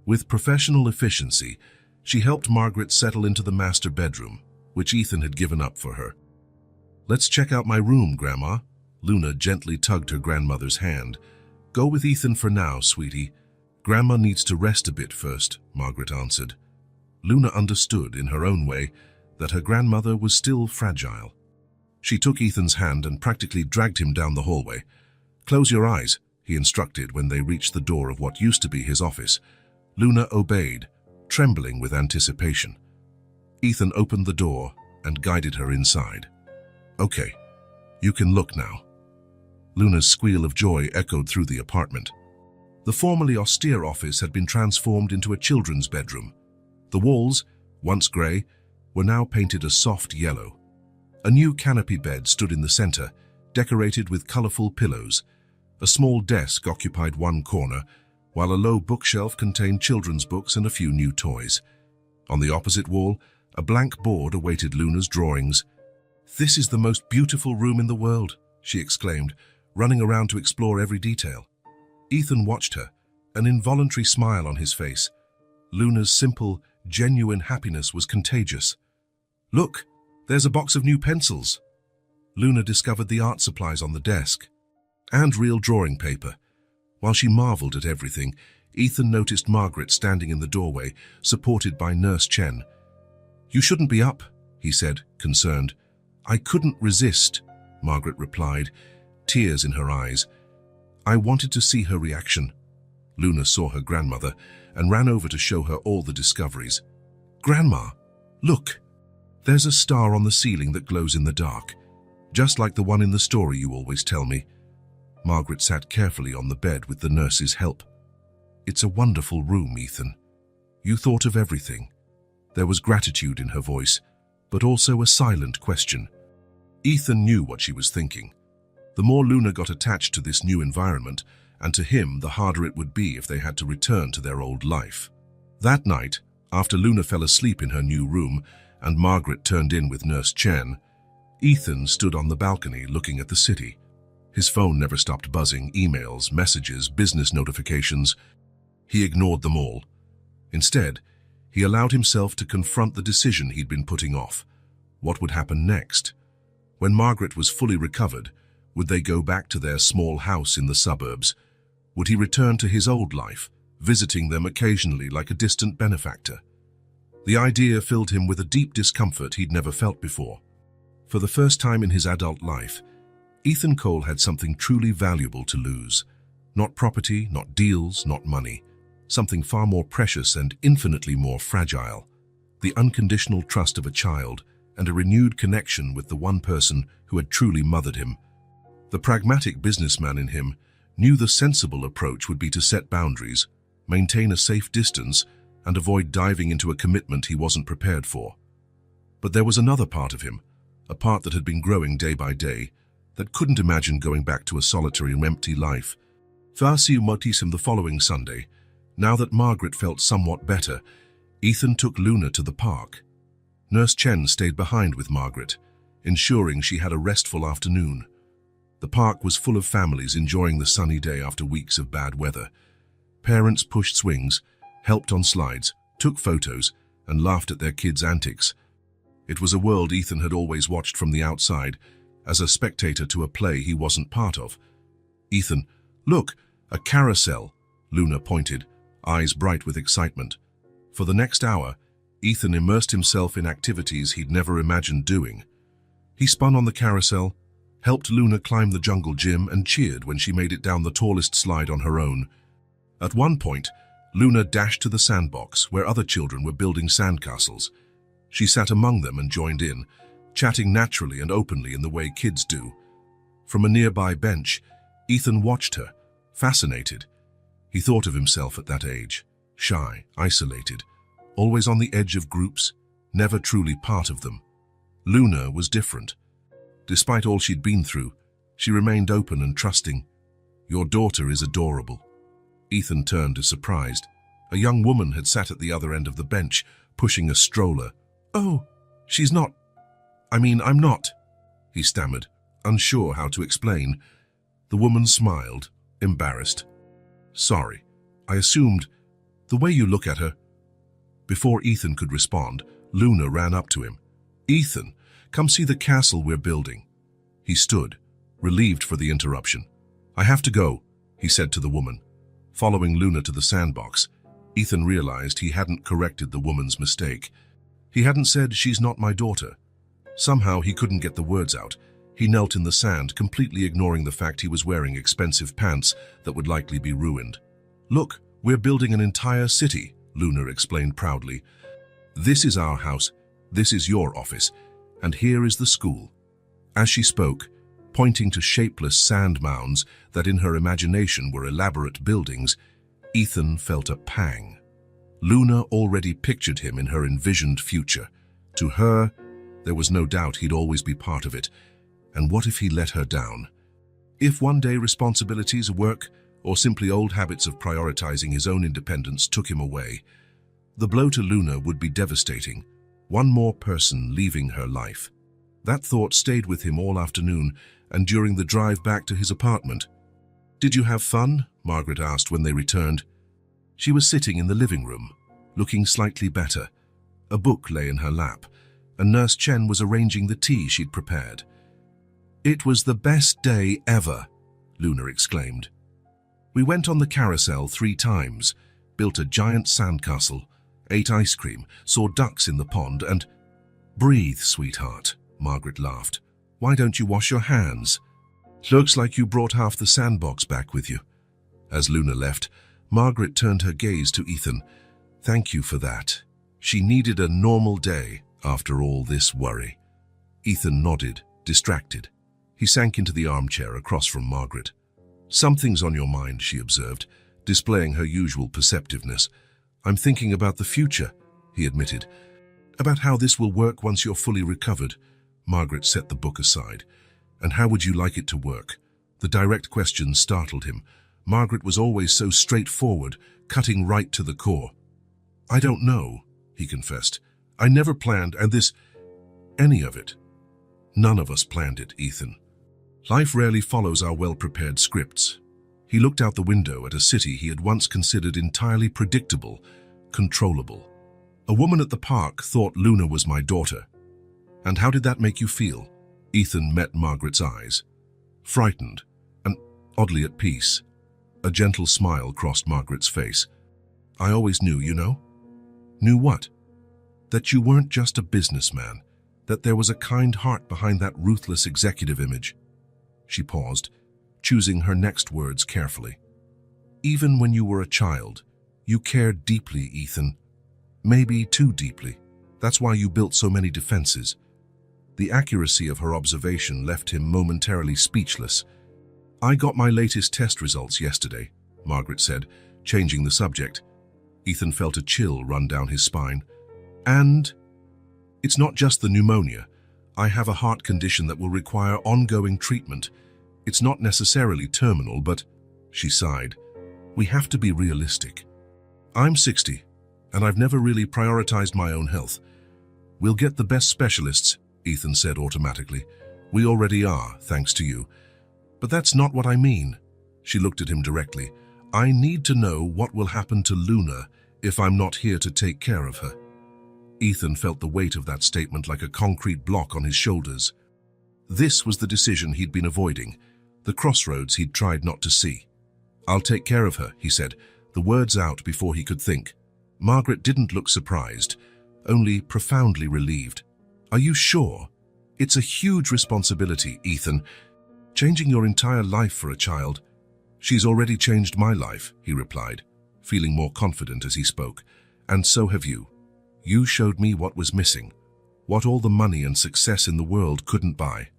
With professional efficiency, she helped Margaret settle into the master bedroom, which Ethan had given up for her. Let's check out my room, Grandma. Luna gently tugged her grandmother's hand. Go with Ethan for now, sweetie. Grandma needs to rest a bit first, Margaret answered. Luna understood, in her own way, that her grandmother was still fragile. She took Ethan's hand and practically dragged him down the hallway. Close your eyes, he instructed when they reached the door of what used to be his office. Luna obeyed, trembling with anticipation. Ethan opened the door and guided her inside. Okay, you can look now. Luna's squeal of joy echoed through the apartment. The formerly austere office had been transformed into a children's bedroom. The walls, once grey, were now painted a soft yellow. A new canopy bed stood in the center, decorated with colorful pillows. A small desk occupied one corner, while a low bookshelf contained children's books and a few new toys. On the opposite wall, a blank board awaited Luna's drawings. This is the most beautiful room in the world, she exclaimed, running around to explore every detail. Ethan watched her, an involuntary smile on his face. Luna's simple, genuine happiness was contagious. Look, there's a box of new pencils. Luna discovered the art supplies on the desk, and real drawing paper. While she marveled at everything, Ethan noticed Margaret standing in the doorway, supported by Nurse Chen. You shouldn't be up, he said, concerned. I couldn't resist, Margaret replied, tears in her eyes. I wanted to see her reaction. Luna saw her grandmother and ran over to show her all the discoveries. Grandma, look, there's a star on the ceiling that glows in the dark, just like the one in the story you always tell me. Margaret sat carefully on the bed with the nurse's help. It's a wonderful room, Ethan. You thought of everything. There was gratitude in her voice, but also a silent question. Ethan knew what she was thinking. The more Luna got attached to this new environment, and to him, the harder it would be if they had to return to their old life. That night, after Luna fell asleep in her new room and Margaret turned in with Nurse Chen, Ethan stood on the balcony looking at the city. His phone never stopped buzzing, emails, messages, business notifications. He ignored them all. Instead, he allowed himself to confront the decision he'd been putting off. What would happen next? When Margaret was fully recovered, would they go back to their small house in the suburbs? Would he return to his old life, visiting them occasionally like a distant benefactor? The idea filled him with a deep discomfort he'd never felt before. For the first time in his adult life, Ethan Cole had something truly valuable to lose. Not property, not deals, not money. Something far more precious and infinitely more fragile. The unconditional trust of a child and a renewed connection with the one person who had truly mothered him. The pragmatic businessman in him knew the sensible approach would be to set boundaries, maintain a safe distance, and avoid diving into a commitment he wasn't prepared for. But there was another part of him, a part that had been growing day by day, that couldn't imagine going back to a solitary and empty life. Farsi Motism the following Sunday, now that Margaret felt somewhat better, Ethan took Luna to the park. Nurse Chen stayed behind with Margaret, ensuring she had a restful afternoon. The park was full of families enjoying the sunny day after weeks of bad weather. Parents pushed swings, helped on slides, took photos, and laughed at their kids' antics. It was a world Ethan had always watched from the outside, as a spectator to a play he wasn't part of. Ethan, look, a carousel, Luna pointed, eyes bright with excitement. For the next hour, Ethan immersed himself in activities he'd never imagined doing. He spun on the carousel, helped Luna climb the jungle gym, and cheered when she made it down the tallest slide on her own. At one point, Luna dashed to the sandbox where other children were building sandcastles. She sat among them and joined in, chatting naturally and openly in the way kids do. From a nearby bench, Ethan watched her, fascinated. He thought of himself at that age, shy, isolated, always on the edge of groups, never truly part of them. Luna was different. Despite all she'd been through, she remained open and trusting. "Your daughter is adorable." Ethan turned as surprised. A young woman had sat at the other end of the bench, pushing a stroller. "Oh, she's not. I'm not," he stammered, unsure how to explain. The woman smiled, embarrassed. "Sorry, I assumed. The way you look at her." Before Ethan could respond, Luna ran up to him. "Ethan, come see the castle we're building." He stood, relieved for the interruption. "I have to go," he said to the woman. Following Luna to the sandbox, Ethan realized he hadn't corrected the woman's mistake. He hadn't said, "She's not my daughter." Somehow he couldn't get the words out. He knelt in the sand, completely ignoring the fact he was wearing expensive pants that would likely be ruined. "Look, we're building an entire city," Luna explained proudly. "This is our house, this is your office, and here is the school." As she spoke, pointing to shapeless sand mounds that in her imagination were elaborate buildings, Ethan felt a pang. Luna already pictured him in her envisioned future. To her, there was no doubt he'd always be part of it. And what if he let her down? If one day responsibilities, work, or simply old habits of prioritizing his own independence took him away, the blow to Luna would be devastating. One more person leaving her life. That thought stayed with him all afternoon and during the drive back to his apartment. "Did you have fun?" Margaret asked when they returned. She was sitting in the living room, looking slightly better. A book lay in her lap, and Nurse Chen was arranging the tea she'd prepared. "It was the best day ever," Luna exclaimed. "We went on the carousel 3 times, built a giant sandcastle, ate ice cream, saw ducks in the pond, and—" "Breathe, sweetheart," Margaret laughed. "Why don't you wash your hands? Looks like you brought half the sandbox back with you." As Luna left, Margaret turned her gaze to Ethan. "Thank you for that." She needed a normal day after all this worry. Ethan nodded, distracted. He sank into the armchair across from Margaret. "Something's on your mind," she observed, displaying her usual perceptiveness. "I'm thinking about the future," he admitted. "About how this will work once you're fully recovered." Margaret set the book aside. "And how would you like it to work?" The direct question startled him. Margaret was always so straightforward, cutting right to the core. "I don't know," he confessed. "I never planned any of it." "None of us planned it, Ethan. Life rarely follows our well-prepared scripts." He looked out the window at a city he had once considered entirely predictable, controllable. "A woman at the park thought Luna was my daughter." "And how did that make you feel?" Ethan met Margaret's eyes. Frightened, and oddly at peace. A gentle smile crossed Margaret's face. "I always knew, you know." "Knew what?" "That you weren't just a businessman, that there was a kind heart behind that ruthless executive image." She paused, choosing her next words carefully. "Even when you were a child, you cared deeply, Ethan. Maybe too deeply. That's why you built so many defenses." The accuracy of her observation left him momentarily speechless. "I got my latest test results yesterday," Margaret said, changing the subject. Ethan felt a chill run down his spine. "And it's not just the pneumonia. I have a heart condition that will require ongoing treatment. It's not necessarily terminal, but—" she sighed. "We have to be realistic. I'm 60, and I've never really prioritized my own health. We'll get the best specialists," Ethan said automatically. "We already are, thanks to you. But that's not what I mean." She looked at him directly. "I need to know what will happen to Luna if I'm not here to take care of her." Ethan felt the weight of that statement like a concrete block on his shoulders. This was the decision he'd been avoiding, the crossroads he'd tried not to see. "I'll take care of her," he said, the words out before he could think. Margaret didn't look surprised, only profoundly relieved. "Are you sure? It's a huge responsibility, Ethan. Changing your entire life for a child." "She's already changed my life," he replied. feeling more confident as he spoke. "And so have you. You showed me what was missing, what all the money and success in the world couldn't buy."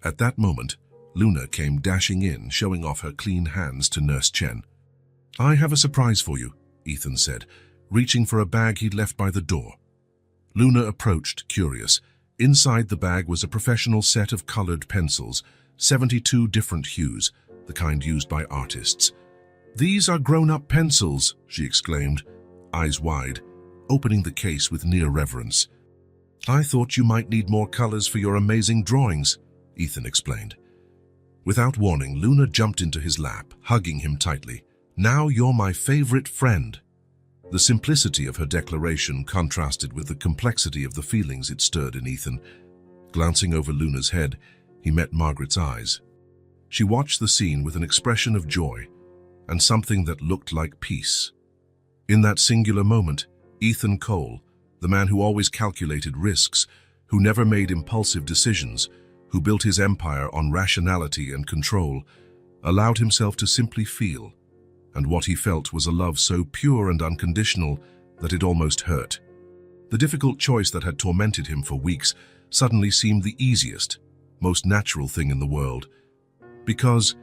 At that moment, Luna came dashing in, showing off her clean hands to Nurse Chen. "I have a surprise for you," Ethan said, reaching for a bag he'd left by the door. Luna approached, curious. Inside the bag was a professional set of colored pencils, 72 different hues, the kind used by artists. "These are grown-up pencils," she exclaimed, eyes wide, opening the case with near reverence. "I thought you might need more colors for your amazing drawings," Ethan explained. Without warning, Luna jumped into his lap, hugging him tightly. "Now you're my favorite friend." The simplicity of her declaration contrasted with the complexity of the feelings it stirred in Ethan. Glancing over Luna's head, he met Margaret's eyes. She watched the scene with an expression of joy and something that looked like peace. In that singular moment, Ethan Cole, the man who always calculated risks, who never made impulsive decisions, who built his empire on rationality and control, allowed himself to simply feel, and what he felt was a love so pure and unconditional that it almost hurt. The difficult choice that had tormented him for weeks suddenly seemed the easiest, most natural thing in the world. Because,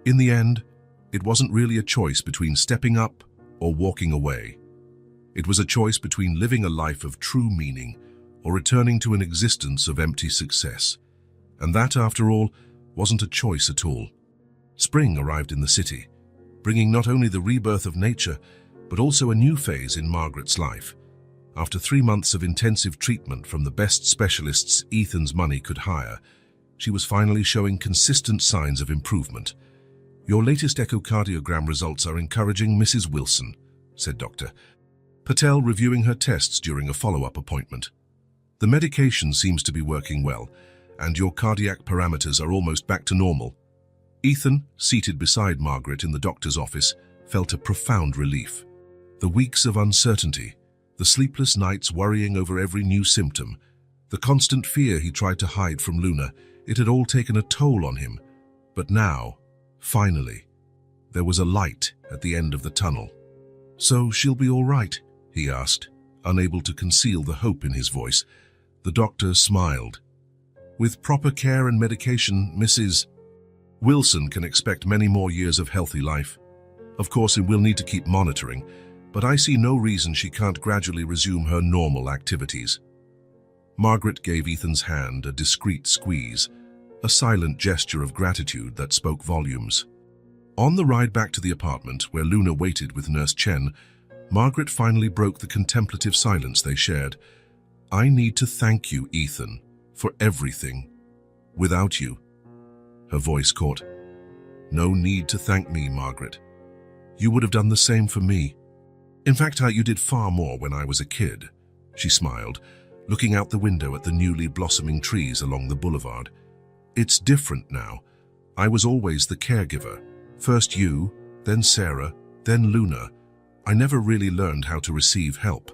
in the end, it wasn't really a choice between stepping up or walking away. It was a choice between living a life of true meaning or returning to an existence of empty success. And that, after all, wasn't a choice at all. Spring arrived in the city, bringing not only the rebirth of nature, but also a new phase in Margaret's life. After 3 months of intensive treatment from the best specialists Ethan's money could hire, she was finally showing consistent signs of improvement. "Your latest echocardiogram results are encouraging, Mrs. Wilson," said Dr. Patel, reviewing her tests during a follow-up appointment. "The medication seems to be working well, and your cardiac parameters are almost back to normal." Ethan, seated beside Margaret in the doctor's office, felt a profound relief. The weeks of uncertainty, the sleepless nights worrying over every new symptom, the constant fear he tried to hide from Luna, it had all taken a toll on him. But now, finally, there was a light at the end of the tunnel. "So she'll be all right?" he asked, unable to conceal the hope in his voice. The doctor smiled. "With proper care and medication, Mrs. Wilson can expect many more years of healthy life. Of course, we'll need to keep monitoring, but I see no reason she can't gradually resume her normal activities." Margaret gave Ethan's hand a discreet squeeze, a silent gesture of gratitude that spoke volumes. On the ride back to the apartment, where Luna waited with Nurse Chen, Margaret finally broke the contemplative silence they shared. "I need to thank you, Ethan, for everything. Without you..." Her voice caught. "No need to thank me, Margaret. You would have done the same for me. In fact, you did far more when I was a kid." She smiled, looking out the window at the newly blossoming trees along the boulevard. "It's different now. I was always the caregiver. First you, then Sarah, then Luna. I never really learned how to receive help."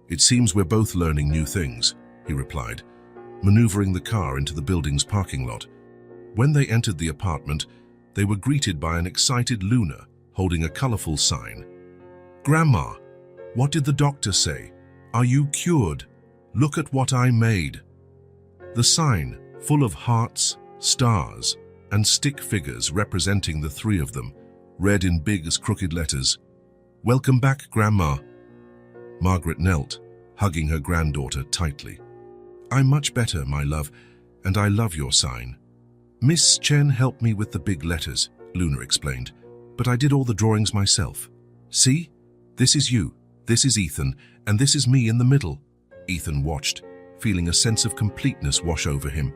"It seems we're both learning new things," he replied, maneuvering the car into the building's parking lot. When they entered the apartment, they were greeted by an excited Luna holding a colorful sign. "Grandma, what did the doctor say? Are you cured? Look at what I made." The sign, full of hearts, stars, and stick figures representing the 3 of them, read in big as crooked letters, "Welcome back, Grandma." Margaret knelt, hugging her granddaughter tightly. "I'm much better, my love, and I love your sign." "Miss Chen helped me with the big letters," Luna explained, "but I did all the drawings myself. See? This is you, this is Ethan, and this is me in the middle." Ethan watched, feeling a sense of completeness wash over him.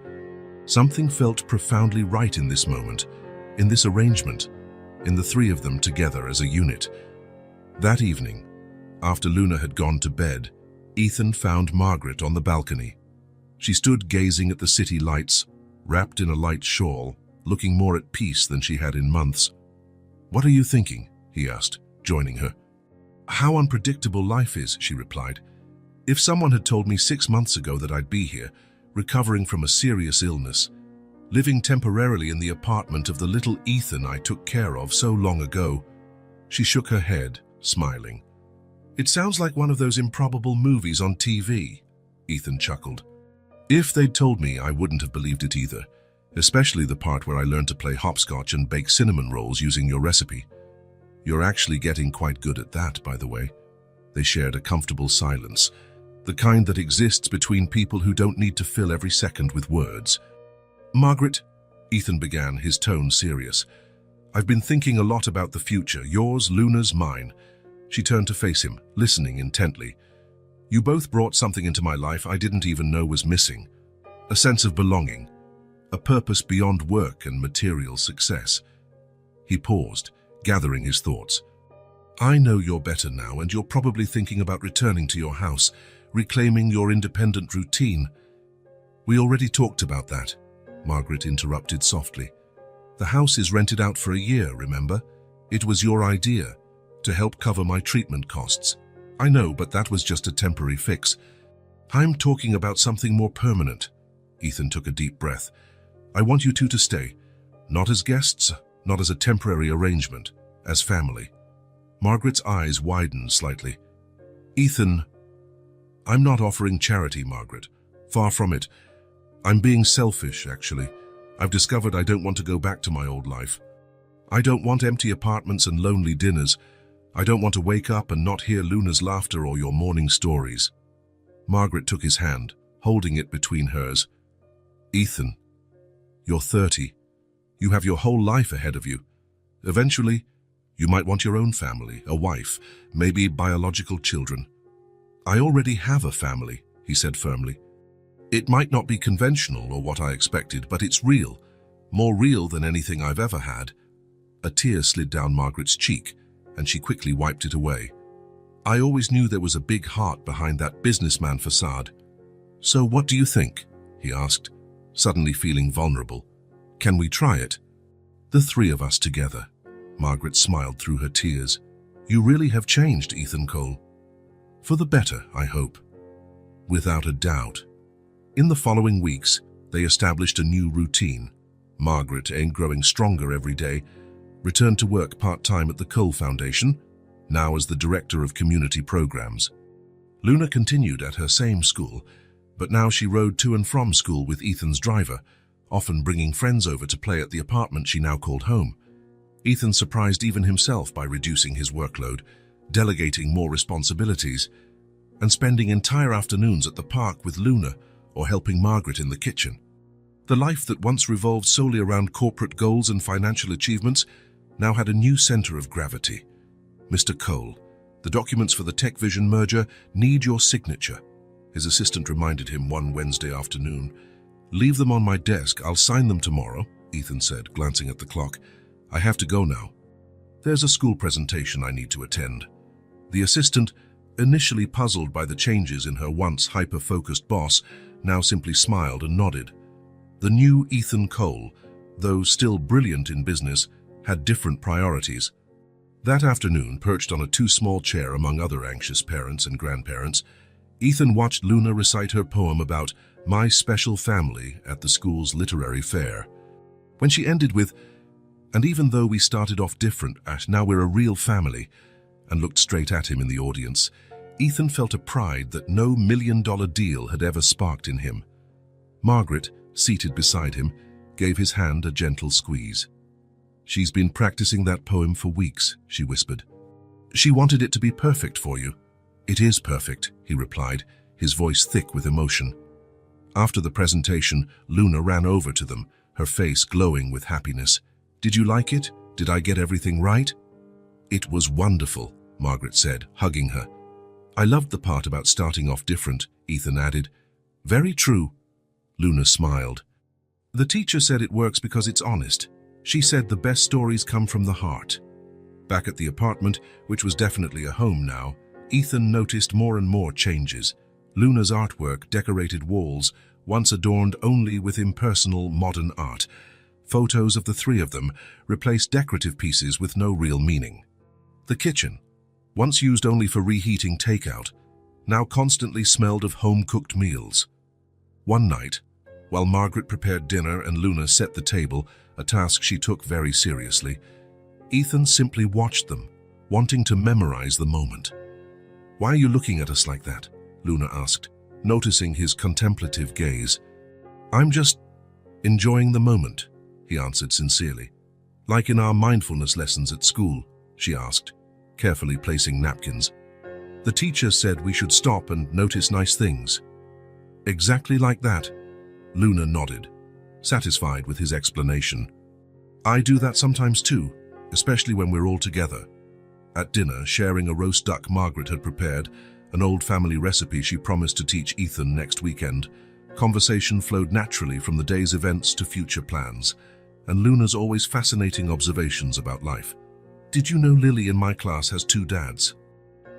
Something felt profoundly right in this moment, in this arrangement, in the 3 of them together as a unit. That evening, after Luna had gone to bed, Ethan found Margaret on the balcony. She stood gazing at the city lights, wrapped in a light shawl, looking more at peace than she had in months. "What are you thinking?" he asked, joining her. "How unpredictable life is," she replied. "If someone had told me 6 months ago that I'd be here, recovering from a serious illness, living temporarily in the apartment of the little Ethan I took care of so long ago." She shook her head, smiling. It sounds like one of those improbable movies on TV, Ethan chuckled. If they'd told me, I wouldn't have believed it either, especially the part where I learned to play hopscotch and bake cinnamon rolls using your recipe. You're actually getting quite good at that, by the way. They shared a comfortable silence, the kind that exists between people who don't need to fill every second with words. Margaret, Ethan began, his tone serious. I've been thinking a lot about the future, yours, Luna's, mine. She turned to face him, listening intently. You both brought something into my life I didn't even know was missing. A sense of belonging, a purpose beyond work and material success. He paused, gathering his thoughts. I know you're better now, and you're probably thinking about returning to your house, reclaiming your independent routine. We already talked about that, Margaret interrupted softly. The house is rented out for a year, remember? It was your idea, to help cover my treatment costs. I know, but that was just a temporary fix. I'm talking about something more permanent. Ethan took a deep breath. I want you two to stay, not as guests, not as a temporary arrangement, as family. Margaret's eyes widened slightly. Ethan, I'm not offering charity, Margaret. Far from it. I'm being selfish, actually. I've discovered I don't want to go back to my old life. I don't want empty apartments and lonely dinners. I don't want to wake up and not hear Luna's laughter or your morning stories. Margaret took his hand, holding it between hers. Ethan, you're 30. You have your whole life ahead of you. Eventually, you might want your own family, a wife, maybe biological children. I already have a family, he said firmly. It might not be conventional or what I expected, but it's real, more real than anything I've ever had. A tear slid down Margaret's cheek, and she quickly wiped it away. I always knew there was a big heart behind that businessman facade. So what do you think? He asked, suddenly feeling vulnerable. Can we try it? The three of us together. Margaret smiled through her tears. You really have changed, Ethan Cole. For the better, I hope. Without a doubt. In the following weeks, they established a new routine. Margaret, growing stronger every day, returned to work part-time at the Cole Foundation, now as the Director of Community Programs. Luna continued at her same school, but now she rode to and from school with Ethan's driver, often bringing friends over to play at the apartment she now called home. Ethan surprised even himself by reducing his workload, delegating more responsibilities, and spending entire afternoons at the park with Luna or helping Margaret in the kitchen. The life that once revolved solely around corporate goals and financial achievements now had a new center of gravity. Mr. Cole, the documents for the TechVision merger need your signature, his assistant reminded him one Wednesday afternoon. Leave them on my desk, I'll sign them tomorrow, Ethan said, glancing at the clock. I have to go now. There's a school presentation I need to attend. The assistant, initially puzzled by the changes in her once hyper-focused boss, now simply smiled and nodded. The new Ethan Cole, though still brilliant in business, had different priorities. That afternoon, perched on a too-small chair among other anxious parents and grandparents, Ethan watched Luna recite her poem about my special family at the school's literary fair. When she ended with, and even though we started off different, now we're a real family, and looked straight at him in the audience, Ethan felt a pride that no million-dollar deal had ever sparked in him. Margaret, seated beside him, gave his hand a gentle squeeze. She's been practicing that poem for weeks, she whispered. She wanted it to be perfect for you. It is perfect, he replied, his voice thick with emotion. After the presentation, Luna ran over to them, her face glowing with happiness. Did you like it? Did I get everything right? It was wonderful, Margaret said, hugging her. I loved the part about starting off different, Ethan added. Very true. Luna smiled. The teacher said it works because it's honest. She said the best stories come from the heart. Back at the apartment, which was definitely a home now, Ethan noticed more and more changes. Luna's artwork decorated walls, once adorned only with impersonal modern art. Photos of the three of them replaced decorative pieces with no real meaning. The kitchen, once used only for reheating takeout, now constantly smelled of home-cooked meals. One night, while Margaret prepared dinner and Luna set the table, a task she took very seriously, Ethan simply watched them, wanting to memorize the moment. "Why are you looking at us like that?" Luna asked, noticing his contemplative gaze. "I'm just enjoying the moment," he answered sincerely. "Like in our mindfulness lessons at school," she asked, carefully placing napkins. "The teacher said we should stop and notice nice things." "Exactly like that," Luna nodded, satisfied with his explanation. "I do that sometimes too, especially when we're all together." At dinner, sharing a roast duck Margaret had prepared, an old family recipe she promised to teach Ethan next weekend, conversation flowed naturally from the day's events to future plans, and Luna's always fascinating observations about life. "Did you know Lily in my class has 2 dads?"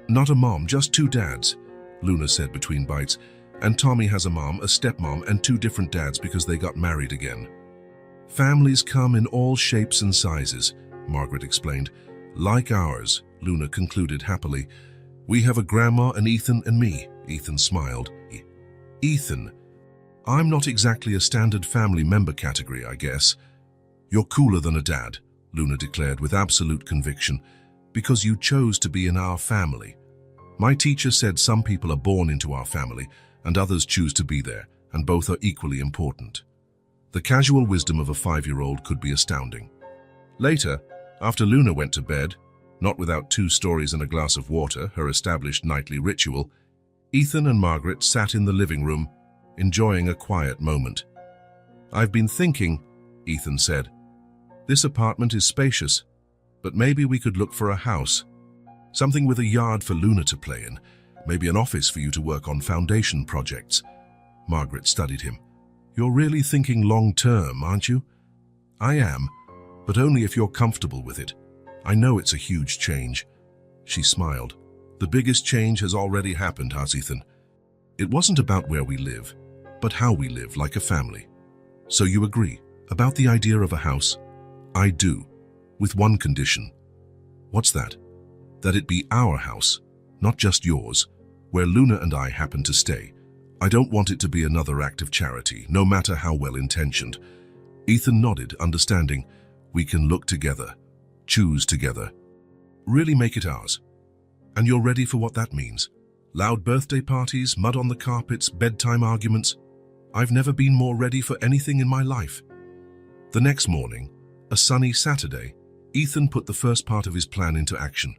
"Not a mom, just 2 dads," Luna said between bites. "And Tommy has a mom, a stepmom, and 2 different dads because they got married again." "Families come in all shapes and sizes," Margaret explained. "Like ours," Luna concluded happily. "We have a grandma and Ethan and me." Ethan smiled. "Ethan, I'm not exactly a standard family member category, I guess." "You're cooler than a dad," Luna declared with absolute conviction, "because you chose to be in our family. My teacher said some people are born into our family and others choose to be there, and both are equally important." The casual wisdom of a 5-year-old could be astounding. Later, after Luna went to bed, not without 2 stories and a glass of water, her established nightly ritual, Ethan and Margaret sat in the living room, enjoying a quiet moment. "I've been thinking," Ethan said. "This apartment is spacious, but maybe we could look for a house. Something with a yard for Luna to play in, maybe an office for you to work on foundation projects." Margaret studied him. "You're really thinking long-term, aren't you?" "I am, but only if you're comfortable with it. I know it's a huge change." She smiled. "The biggest change has already happened, has Ethan. It wasn't about where we live, but how we live like a family." "So you agree about the idea of a house?" "I do, with one condition." "What's that?" "That it be our house, not just yours, where Luna and I happen to stay. I don't want it to be another act of charity, no matter how well-intentioned." Ethan nodded, understanding. "We can look together, choose together, really make it ours. And you're ready for what that means? Loud birthday parties, mud on the carpets, bedtime arguments. I've never been more ready for anything in my life." The next morning, a sunny Saturday, Ethan put the first part of his plan into action.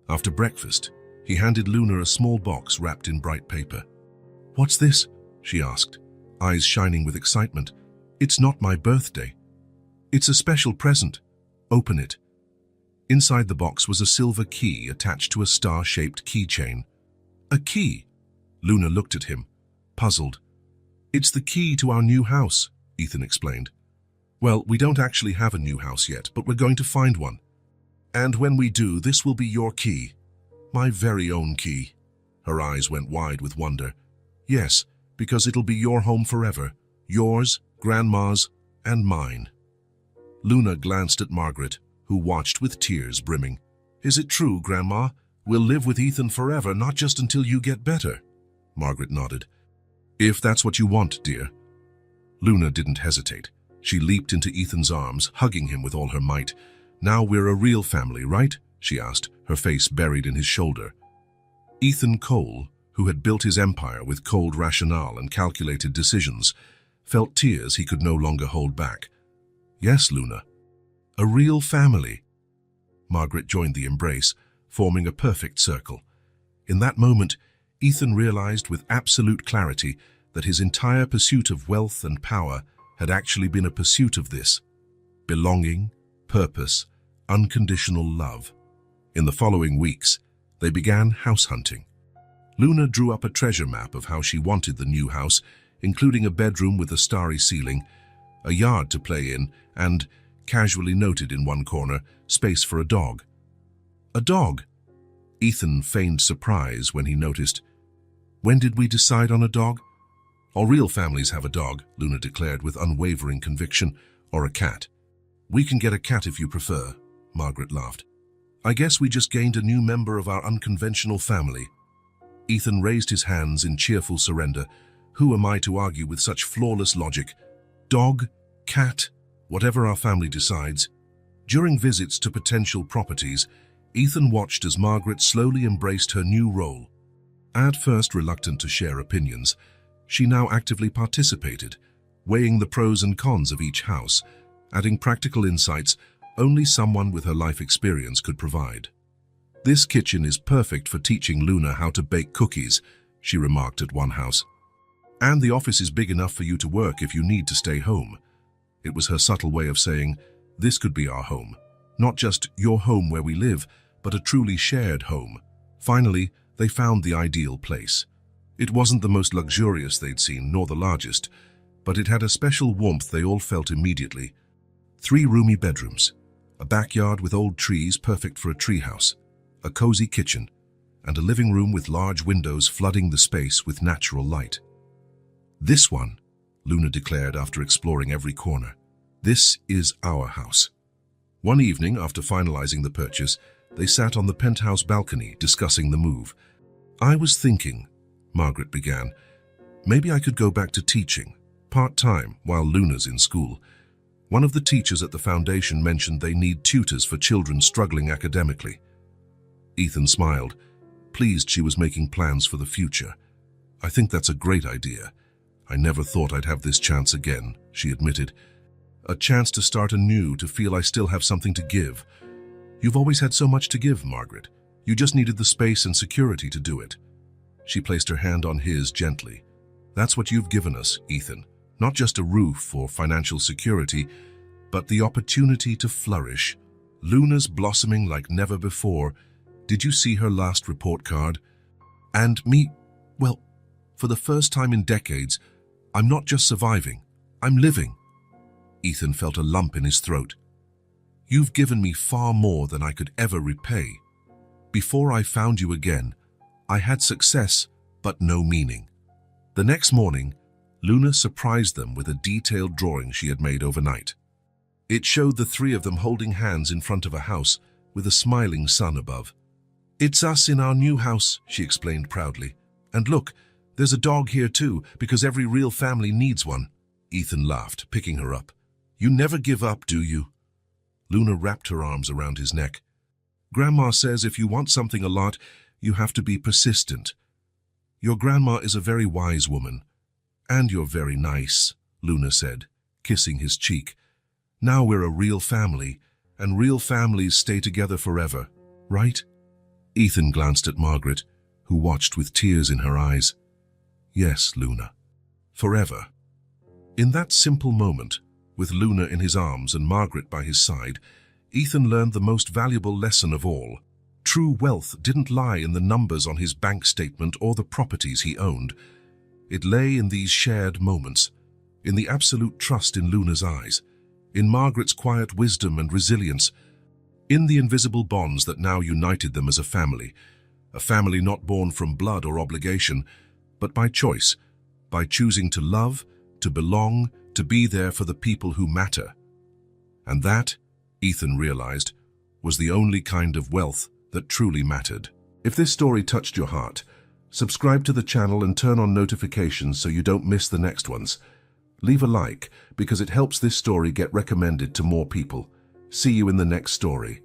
After breakfast, he handed Luna a small box wrapped in bright paper. "What's this?" she asked, eyes shining with excitement. "It's not my birthday. It's a special present. Open it." Inside the box was a silver key attached to a star-shaped keychain. "A key?" Luna looked at him, puzzled. "It's the key to our new house," Ethan explained. "Well, we don't actually have a new house yet, but we're going to find one. And when we do, this will be your key. My very own key." Her eyes went wide with wonder. "Yes, because it'll be your home forever. Yours, Grandma's, and mine." Luna glanced at Margaret, who watched with tears brimming. "Is it true, Grandma? We'll live with Ethan forever, not just until you get better." Margaret nodded. "If that's what you want, dear." Luna didn't hesitate. She leaped into Ethan's arms, hugging him with all her might. "Now we're a real family, right?" she asked, her face buried in his shoulder. Ethan Cole, who had built his empire with cold rationale and calculated decisions, felt tears he could no longer hold back. "Yes, Luna. A real family." Margaret joined the embrace, forming a perfect circle. In that moment, Ethan realized with absolute clarity that his entire pursuit of wealth and power had actually been a pursuit of this: belonging, purpose, unconditional love. In the following weeks, they began house hunting. Luna drew up a treasure map of how she wanted the new house, including a bedroom with a starry ceiling, a yard to play in, and, casually noted in one corner, space for a dog. "A dog?" Ethan feigned surprise when he noticed. "When did we decide on a dog?" "All real families have a dog," Luna declared with unwavering conviction, "or a cat." "We can get a cat if you prefer," Margaret laughed. "I guess we just gained a new member of our unconventional family." Ethan raised his hands in cheerful surrender. "Who am I to argue with such flawless logic? Dog, cat, whatever our family decides." During visits to potential properties, Ethan watched as Margaret slowly embraced her new role. At first reluctant to share opinions, she now actively participated, weighing the pros and cons of each house, adding practical insights only someone with her life experience could provide. "This kitchen is perfect for teaching Luna how to bake cookies," she remarked at one house. "And the office is big enough for you to work if you need to stay home." It was her subtle way of saying, this could be our home. Not just your home where we live, but a truly shared home. Finally, they found the ideal place. It wasn't the most luxurious they'd seen, nor the largest, but it had a special warmth they all felt immediately. 3 roomy bedrooms, a backyard with old trees perfect for a treehouse, a cozy kitchen, and a living room with large windows flooding the space with natural light. "This one," Luna declared after exploring every corner. "This is our house." One evening, after finalizing the purchase, they sat on the penthouse balcony discussing the move. "I was thinking," Margaret began, "maybe I could go back to teaching, part-time, while Luna's in school. One of the teachers at the foundation mentioned they need tutors for children struggling academically." Ethan smiled, pleased she was making plans for the future. "I think that's a great idea. I never thought I'd have this chance again," she admitted. "A chance to start anew, to feel I still have something to give." "You've always had so much to give, Margaret. You just needed the space and security to do it." She placed her hand on his gently. "That's what you've given us, Ethan. Not just a roof or financial security, but the opportunity to flourish. Luna's blossoming like never before. Did you see her last report card? And me, well, for the first time in decades, I'm not just surviving, I'm living." Ethan felt a lump in his throat. "You've given me far more than I could ever repay. Before I found you again, I had success, but no meaning." The next morning, Luna surprised them with a detailed drawing she had made overnight. It showed the 3 of them holding hands in front of a house with a smiling sun above. "It's us in our new house," she explained proudly. "And look, there's a dog here too, because every real family needs one." Ethan laughed, picking her up. "You never give up, do you?" Luna wrapped her arms around his neck. "Grandma says if you want something a lot, you have to be persistent. Your grandma is a very wise woman. And you're very nice," Luna said, kissing his cheek. "Now we're a real family, and real families stay together forever, right?" Ethan glanced at Margaret, who watched with tears in her eyes. "Yes, Luna. Forever." In that simple moment, with Luna in his arms and Margaret by his side, Ethan learned the most valuable lesson of all. True wealth didn't lie in the numbers on his bank statement or the properties he owned. It lay in these shared moments, in the absolute trust in Luna's eyes, in Margaret's quiet wisdom and resilience, in the invisible bonds that now united them as a family not born from blood or obligation, but by choice, by choosing to love, to belong, to be there for the people who matter. And that, Ethan realized, was the only kind of wealth that truly mattered. If this story touched your heart, subscribe to the channel and turn on notifications so you don't miss the next ones. Leave a like, because it helps this story get recommended to more people. See you in the next story.